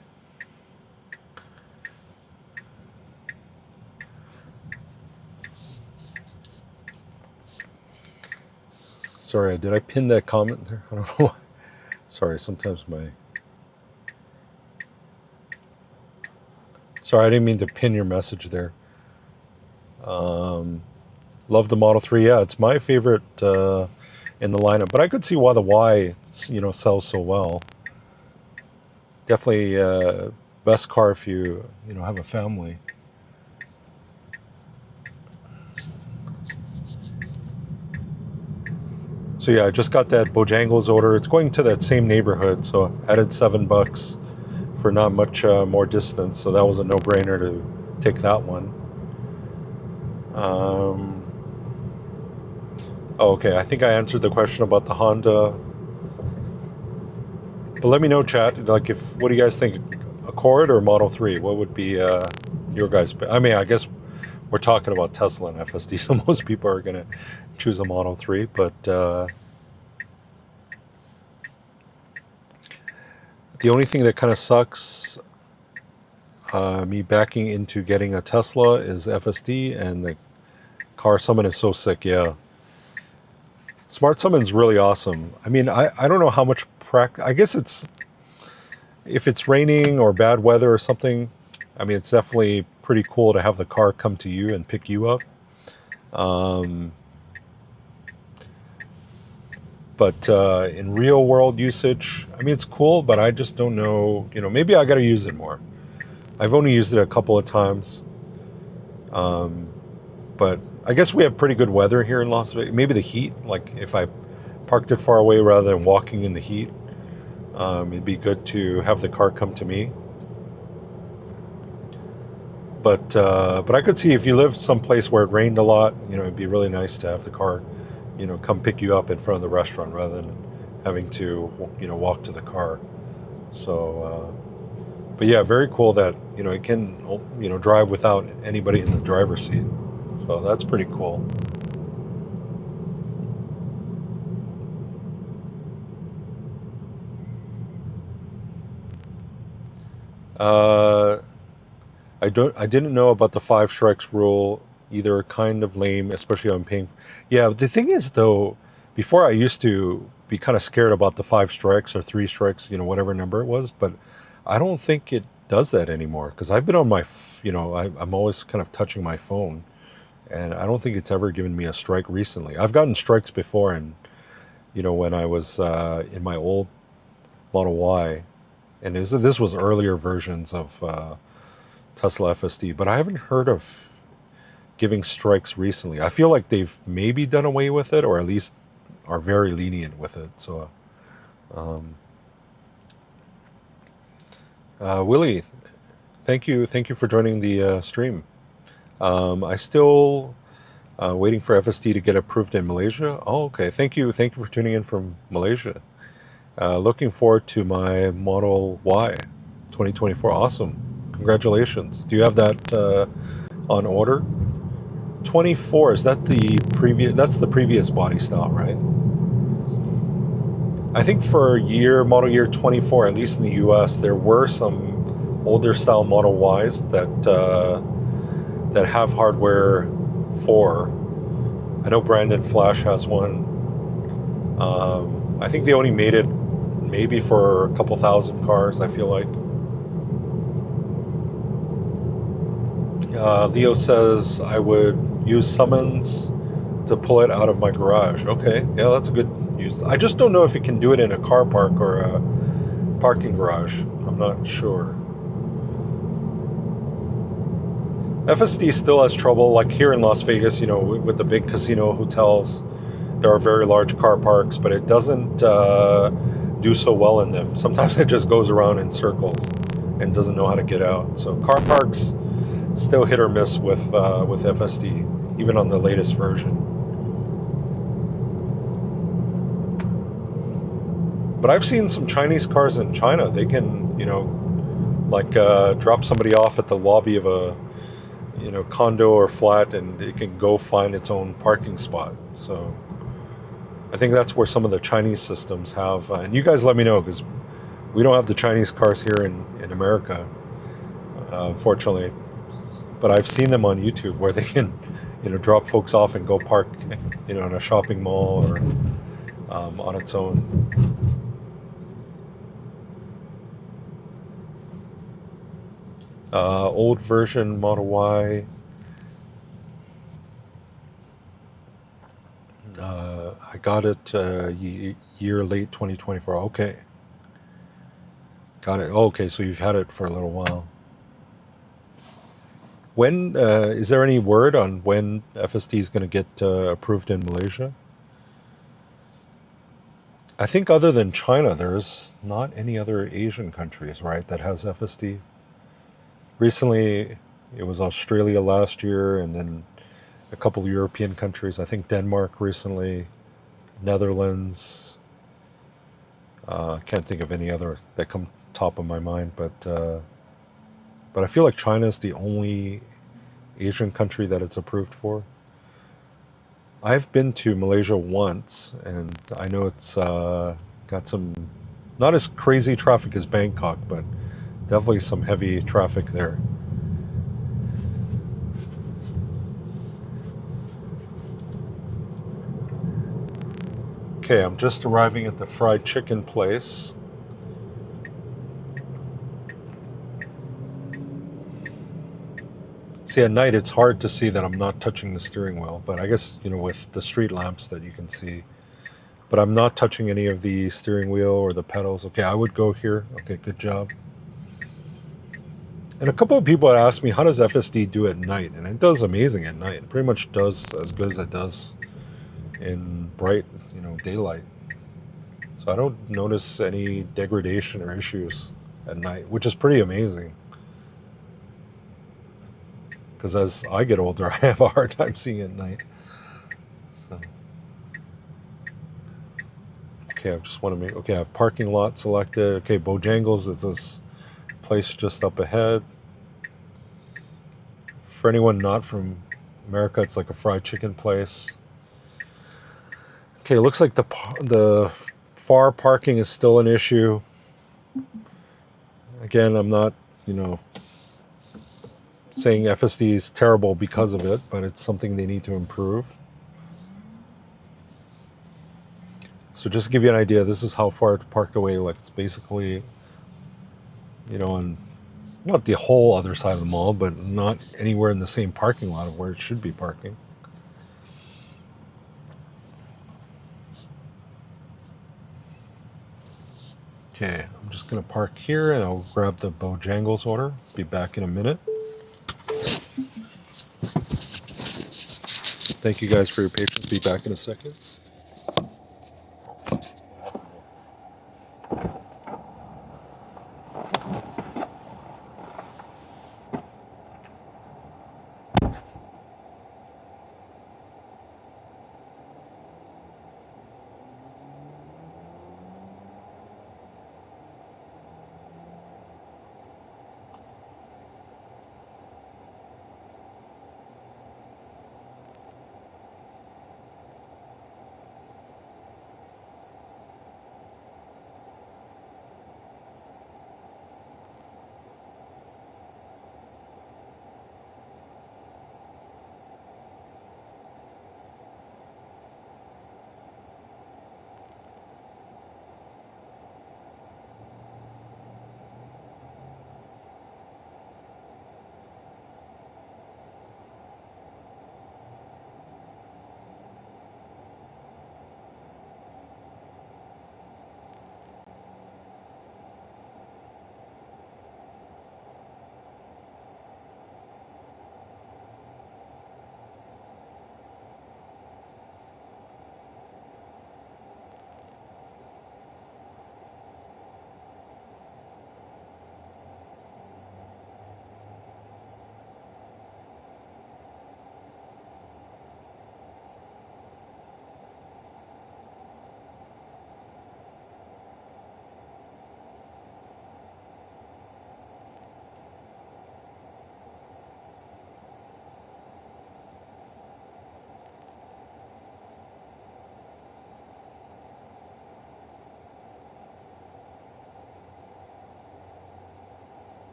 Sorry, did I pin that comment there? I don't know why. Sorry, sometimes my... Sorry, I didn't mean to pin your message there. Love the Model 3. Yeah, it's my favorite in the lineup. But I could see why the Y, sells so well. Definitely best car if you have a family. So yeah, I just got that Bojangles order. It's going to that same neighborhood, so added $7 for not much more distance. So that was a no-brainer to take that one. Oh, okay, I think I answered the question about the Honda. But let me know, chat. Like, what do you guys think? Accord or Model 3? What would be your guys' pick? I mean, I guess we're talking about Tesla and FSD, so most people are going to choose a Model 3. But the only thing that kind of sucks me backing into getting a Tesla is FSD, and the car summon is so sick. Yeah. Smart Summon's really awesome. I mean, I don't know how much I guess if it's raining or bad weather or something, I mean, it's definitely pretty cool to have the car come to you and pick you up. But in real world usage, I mean, it's cool, but I just don't know, maybe I got to use it more. I've only used it a couple of times. But I guess we have pretty good weather here in Las Vegas. Maybe the heat, like if I parked it far away rather than walking in the heat, it'd be good to have the car come to me. But I could see if you live someplace where it rained a lot, it'd be really nice to have the car, come pick you up in front of the restaurant rather than having to, walk to the car. So, but yeah, very cool that, it can, drive without anybody in the driver's seat. So that's pretty cool. I didn't know about the 5 strikes rule either. Kind of lame, especially on paying. Yeah, the thing is though, before I used to be kind of scared about the 5 strikes or 3 strikes, whatever number it was, but I don't think it does that anymore because I've been on my, I'm always kind of touching my phone, and I don't think it's ever given me a strike recently. I've gotten strikes before, and when I was in my old Model Y, and this was earlier versions of Tesla FSD, but I haven't heard of giving strikes recently. I feel like they've maybe done away with it, or at least are very lenient with it. So, Willie, thank you for joining the stream. I still waiting for FSD to get approved in Malaysia. Oh, okay. Thank you for tuning in from Malaysia. Looking forward to my Model Y 2024. Awesome. Congratulations. Do you have that on order? 24, is that the previous? That's the previous body style, right? I think for model year 24, at least in the US, there were some older style Model Ys that have hardware 4. I know Brandon Flash has one. I think they only made it maybe for a couple thousand cars, I feel like. Leo says I would use summons to pull it out of my garage. Okay, yeah, that's a good use. I just don't know if you can do it in a car park or a parking garage. I'm not sure. FSD still has trouble, like here in Las Vegas, with the big casino hotels. There are very large car parks, but it doesn't do so well in them. Sometimes it just goes around in circles and doesn't know how to get out. So car parks still hit or miss with FSD, even on the latest version. But I've seen some Chinese cars in China. They can, drop somebody off at the lobby of a, condo or flat, and it can go find its own parking spot. So I think that's where some of the Chinese systems have. And you guys let me know, because we don't have the Chinese cars here in America, unfortunately. But I've seen them on YouTube where they can, drop folks off and go park, in a shopping mall or on its own. Old version Model Y. I got it year late 2024. Okay. Got it. Oh, okay, so you've had it for a little while. When is there any word on when FSD is going to get approved in Malaysia? I think other than China, there's not any other Asian countries, right, that has FSD. Recently, it was Australia last year, and then a couple of European countries. I think Denmark recently, Netherlands. Can't think of any other that come top of my mind, but I feel like China is the only Asian country that it's approved for. I've been to Malaysia once, and I know it's got some, not as crazy traffic as Bangkok, but definitely some heavy traffic there. Okay, I'm just arriving at the fried chicken place. See, at night it's hard to see that I'm not touching the steering wheel, but I guess, with the street lamps that you can see. But I'm not touching any of the steering wheel or the pedals. Okay, I would go here. Okay, good job. And a couple of people asked me, how does FSD do at night? And it does amazing at night. It pretty much does as good as it does in bright, daylight. So I don't notice any degradation or issues at night, which is pretty amazing. Because as I get older, I have a hard time seeing at night. So. Okay, I just want to make, okay, I have parking lot selected. Okay, Bojangles is this place just up ahead. For anyone not from America, it's like a fried chicken place. Okay, it looks like the far parking is still an issue. Again, I'm not, saying FSD is terrible because of it, but it's something they need to improve. So just to give you an idea, this is how far it's parked away. Like it's basically, on not the whole other side of the mall, but not anywhere in the same parking lot of where it should be parking. Okay, I'm just gonna park here and I'll grab the Bojangles order. Be back in a minute. Thank you guys for your patience. Be back in a second.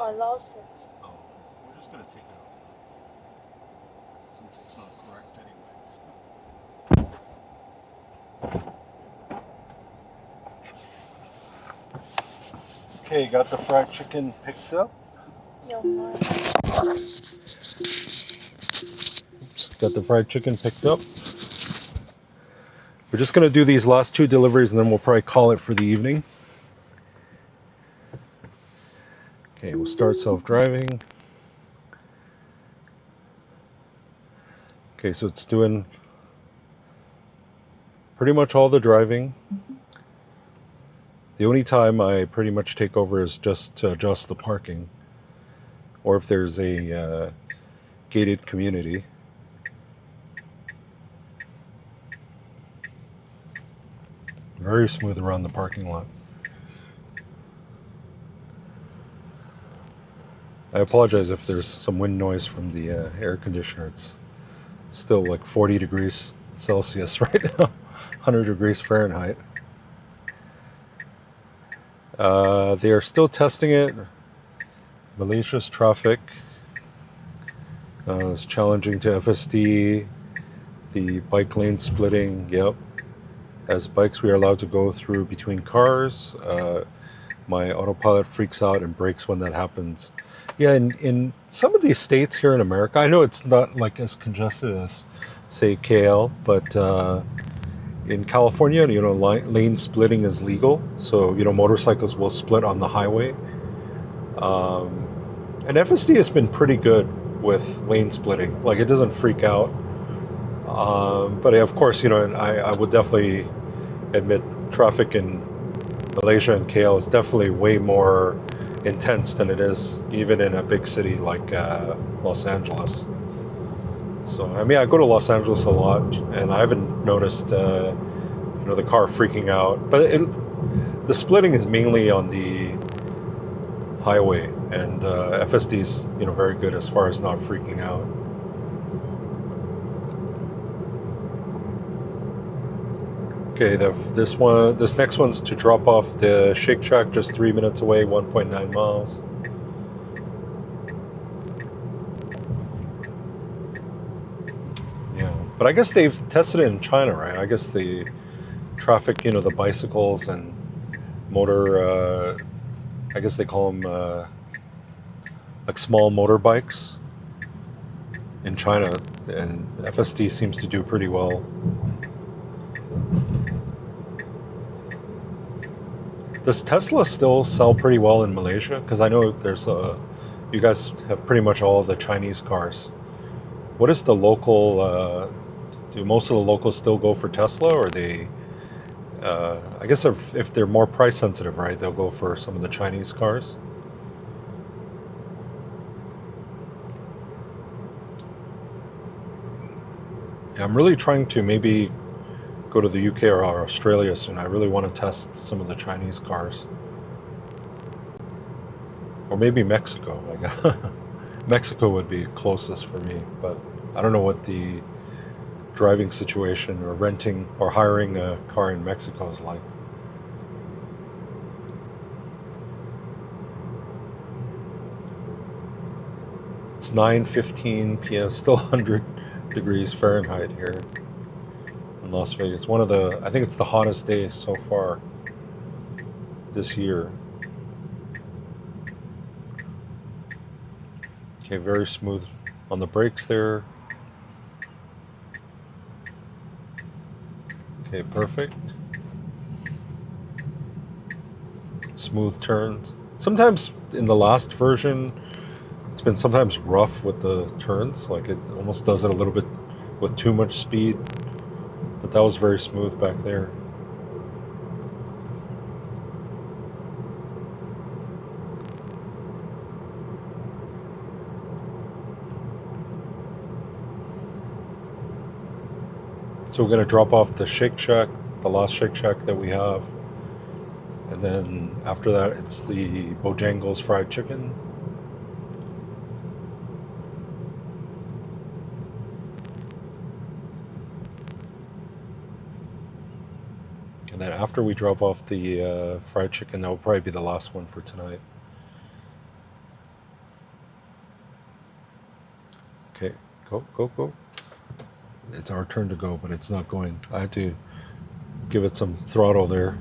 I lost it. Oh, we're just gonna take it out since it's not correct anyway. Okay, got the fried chicken picked up. Oops, got the fried chicken picked up. We're just gonna do these last 2 deliveries and then we'll probably call it for the evening. Okay, we'll start self-driving. Okay, so it's doing pretty much all the driving. The only time I pretty much take over is just to adjust the parking, or if there's a gated community. Very smooth around the parking lot. I apologize if there's some wind noise from the air conditioner. It's still like 40 degrees Celsius right now, 100 degrees Fahrenheit. They are still testing it. Malaysia's traffic is challenging to FSD. The bike lane splitting, yep. As bikes, we are allowed to go through between cars. My autopilot freaks out and brakes when that happens. Yeah, in some of these states here in America, I know it's not like as congested as, say, KL, but in California, lane splitting is legal. So, motorcycles will split on the highway. And FSD has been pretty good with lane splitting. Like, it doesn't freak out. But of course, I would definitely admit traffic in Malaysia and KL is definitely way more intense than it is even in a big city like Los Angeles. So, I mean, I go to Los Angeles a lot, and I haven't noticed, the car freaking out. But the splitting is mainly on the highway, and FSD is, very good as far as not freaking out. Okay, this next one's to drop off the Shake Shack just 3 minutes away, 1.9 miles. Yeah, but I guess they've tested it in China, right? I guess the traffic, the bicycles and motor, I guess they call them like small motorbikes in China, and FSD seems to do pretty well. Does Tesla still sell pretty well in Malaysia? Because I know you guys have pretty much all the Chinese cars. What is the local? Do most of the locals still go for Tesla, or they? I guess if they're more price sensitive, right, they'll go for some of the Chinese cars. Yeah, I'm really trying to maybe go to the UK or Australia soon. I really want to test some of the Chinese cars. Or maybe Mexico. Mexico would be closest for me, but I don't know what the driving situation or renting or hiring a car in Mexico is like. It's 9:15 p.m. Still 100 degrees Fahrenheit here in Las Vegas. I think it's the hottest day so far this year. Okay, very smooth on the brakes there. Okay, perfect. Smooth turns. Sometimes in the last version, it's been sometimes rough with the turns. Like it almost does it a little bit with too much speed. But that was very smooth back there. So we're going to drop off the Shake Shack, the last Shake Shack that we have. And then after that, it's the Bojangles fried chicken. And then after we drop off the fried chicken, that will probably be the last one for tonight. Okay, go. It's our turn to go, but it's not going. I had to give it some throttle there.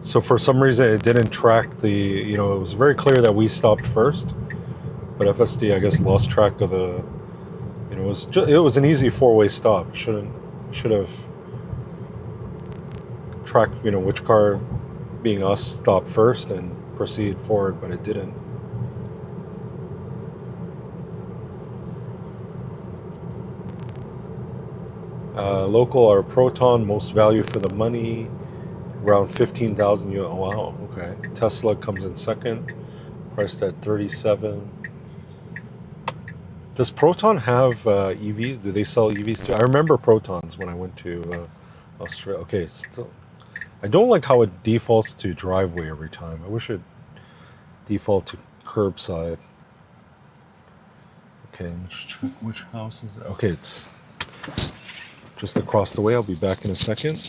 So for some reason it didn't track the, it was very clear that we stopped first, but FSD, I guess, lost track of the, it was an easy four-way stop. Should have tracked, which car, being us, stopped first and proceed forward, but it didn't. Local are Proton, most value for the money, around 15,000 units. Oh wow, okay. Tesla comes in second, priced at 37. Does Proton have EVs? Do they sell EVs too? I remember Protons when I went to Australia. Okay, still, I don't like how it defaults to driveway every time. I wish it default to curbside. Okay, let's check which house is it. Okay, it's just across the way. I'll be back in a second.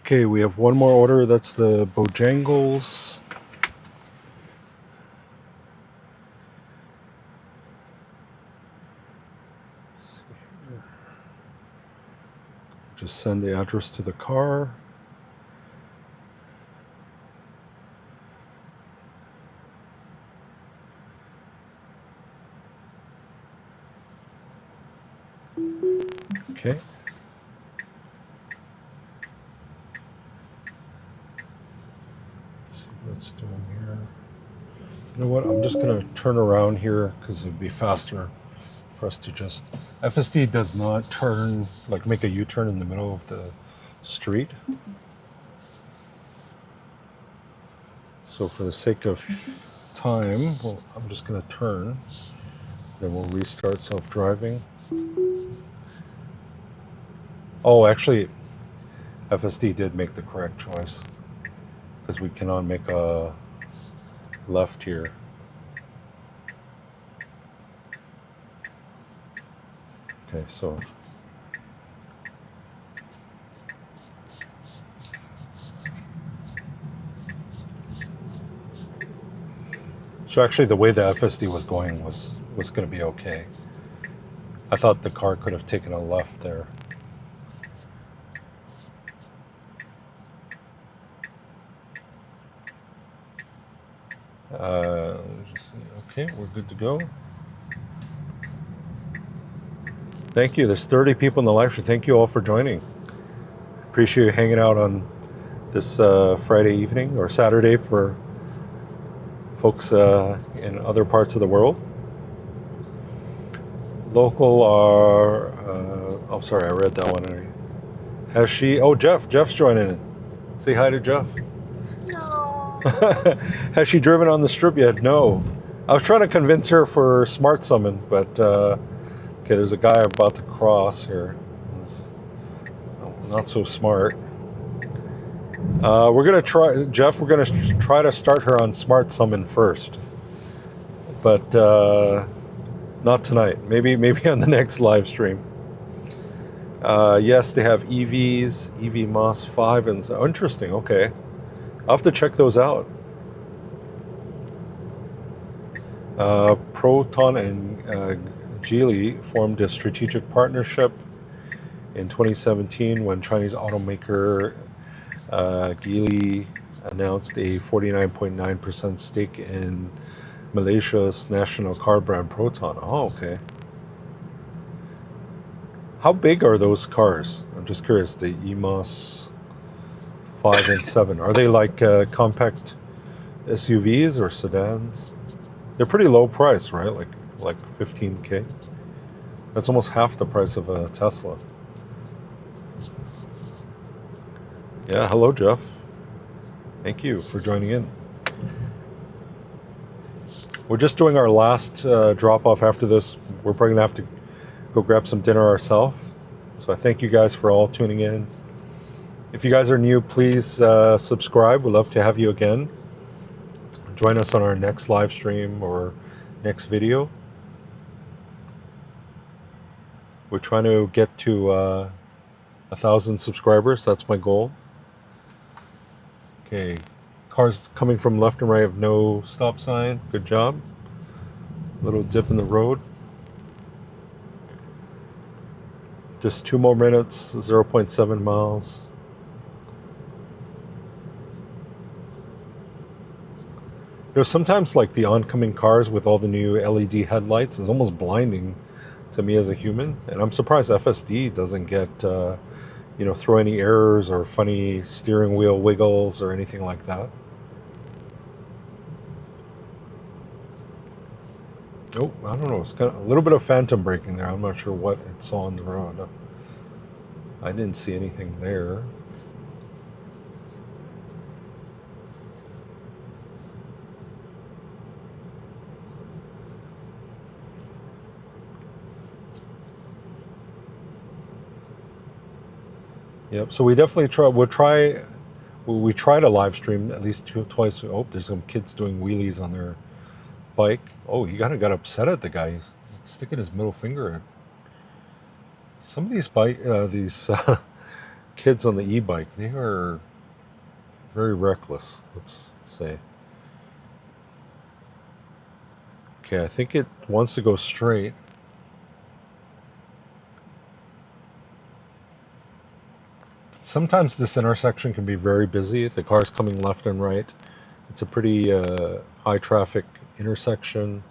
Okay, we have one more order. That's the Bojangles. Just send the address to the car. Okay. Let's see what it's doing here. You know what? I'm just going to turn around here because it'd be faster for us to just... FSD does not turn, like make a U-turn in the middle of the street. So for the sake of time, well, I'm just going to turn. Then we'll restart self-driving. Oh, actually, FSD did make the correct choice because we cannot make a left here. Okay, so actually the way the FSD was going was going to be okay. I thought the car could have taken a left there. Just see. Okay, we're good to go. Thank you. There's 30 people in the live stream. Thank you all for joining. Appreciate you hanging out on this Friday evening or Saturday for folks in other parts of the world. Local are, oh, sorry, I read that one already. Has she, oh, Jeff's joining in. Say hi to Jeff. No. Has she driven on the strip yet? No. I was trying to convince her for Smart Summon, but okay, there's a guy about to cross here. Not so smart. We're gonna try, Jeff. We're gonna try to start her on Smart Summon first, but not tonight. Maybe on the next live stream. Yes, they have EVs, EV Moss 5, and so interesting. Okay, I'll have to check those out. Proton and Geely formed a strategic partnership in 2017 when Chinese automaker Geely announced a 49.9% stake in Malaysia's national car brand Proton. Oh, okay. How big are those cars? I'm just curious. The EMOS 5 and 7. Are they like compact SUVs or sedans? They're pretty low price, right? Like 15K. That's almost half the price of a Tesla. Yeah, hello Jeff. Thank you for joining in. We're just doing our last drop off after this. We're probably gonna have to go grab some dinner ourselves. So I thank you guys for all tuning in. If you guys are new, please subscribe. We'd love to have you again. Join us on our next live stream or next video. We're trying to get to 1,000 subscribers. That's my goal. Okay, cars coming from left and right have no stop sign. Good job. Little dip in the road. Just 2 more minutes, 0.7 miles. You know, sometimes like the oncoming cars with all the new LED headlights is almost blinding to me as a human. And I'm surprised FSD doesn't get, throw any errors or funny steering wheel wiggles or anything like that. Oh, I don't know. It's got a little bit of phantom braking there. I'm not sure what it saw on the road. I didn't see anything there. Yep. So we definitely try. We try to live stream at least twice. Oh, there's some kids doing wheelies on their bike. Oh, he kind of got upset at the guy. He's sticking his middle finger at some of these kids on the e-bike. They are very reckless, let's say. Okay, I think it wants to go straight. Sometimes this intersection can be very busy. The cars coming left and right. It's a pretty high traffic intersection.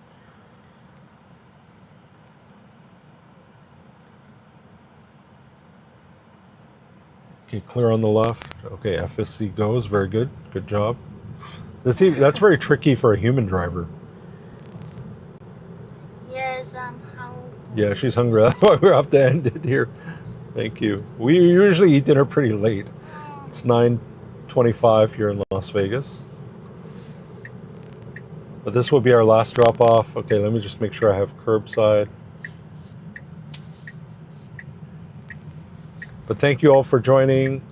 Okay, clear on the left. Okay, FSD goes. Very good. Good job. That's very tricky for a human driver. Yes, I'm hungry. Yeah, she's hungry. That's why we have to end it here. Thank you. We usually eat dinner pretty late. It's 9:25 here in Las Vegas. But this will be our last drop off. Okay, let me just make sure I have curbside. But thank you all for joining.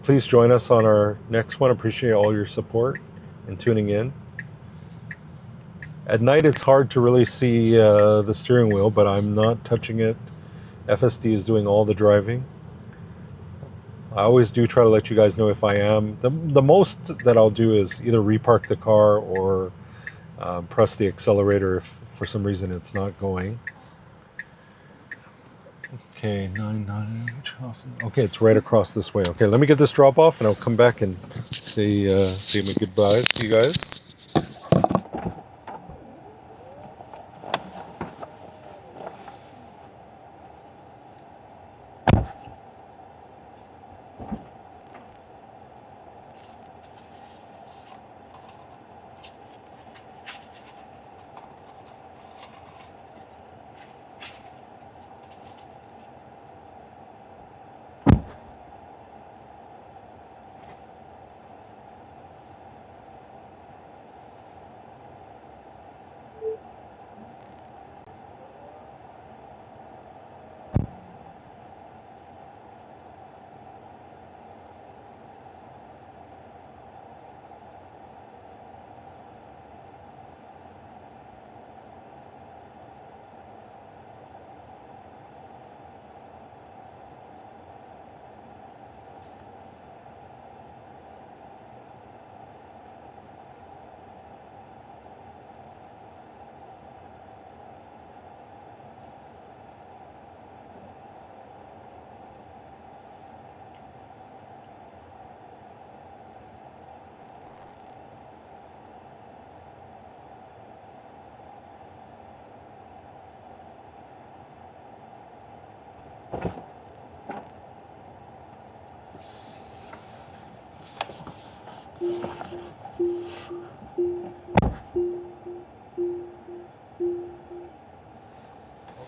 Please join us on our next one. Appreciate all your support and tuning in. At night, it's hard to really see the steering wheel, but I'm not touching it. FSD is doing all the driving. I always do try to let you guys know if I am. The most that I'll do is either repark the car or press the accelerator if for some reason it's not going. Okay, 99. Okay, it's right across this way. Okay, let me get this drop off and I'll come back and say my goodbyes to you guys.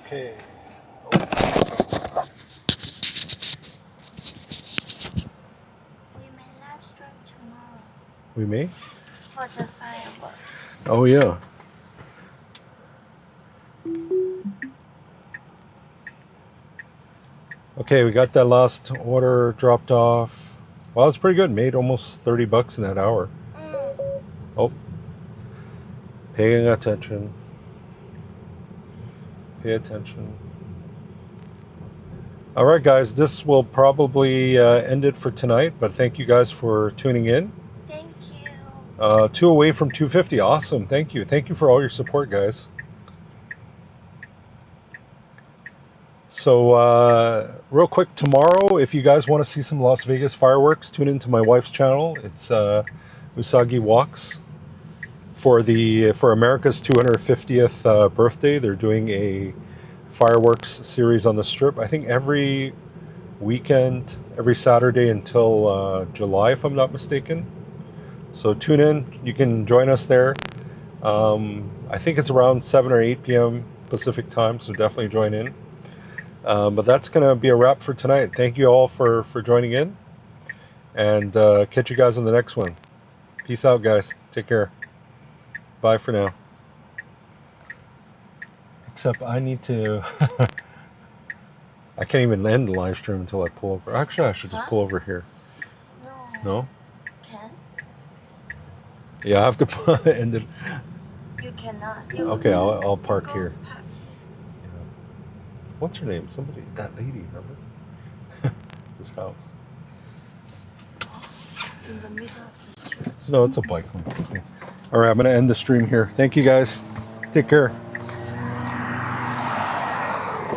Okay. We may live stream tomorrow We may? for the fireworks. Oh, yeah. Okay, we got that last order dropped off. Well, it's pretty good. Made almost $30 in that hour. Oh. Paying attention. Pay attention. All right, guys, this will probably end it for tonight, but thank you guys for tuning in. Thank you. 2 away from 250. Awesome. Thank you. Thank you for all your support, guys. So, real quick, tomorrow, if you guys want to see some Las Vegas fireworks, tune into my wife's channel. It's Usagi Walks. For America's 250th birthday, they're doing a fireworks series on the Strip. I think every weekend, every Saturday until July, if I'm not mistaken. So tune in. You can join us there. I think it's around 7 or 8 p.m. Pacific time, so definitely join in. But that's going to be a wrap for tonight. Thank you all for joining in. And catch you guys on the next one. Peace out, guys. Take care. Bye for now. Except I need to... I can't even end the live stream until I pull over. Actually, I should just pull over here. No. No? Can? Yeah, I have to end it. You cannot. Okay, I'll park here. Park Yeah. What's her name? Somebody, that lady, remember? This house. in the middle of the street. No, it's a bike lane. All right, I'm going to end the stream here. Thank you, guys. Take care.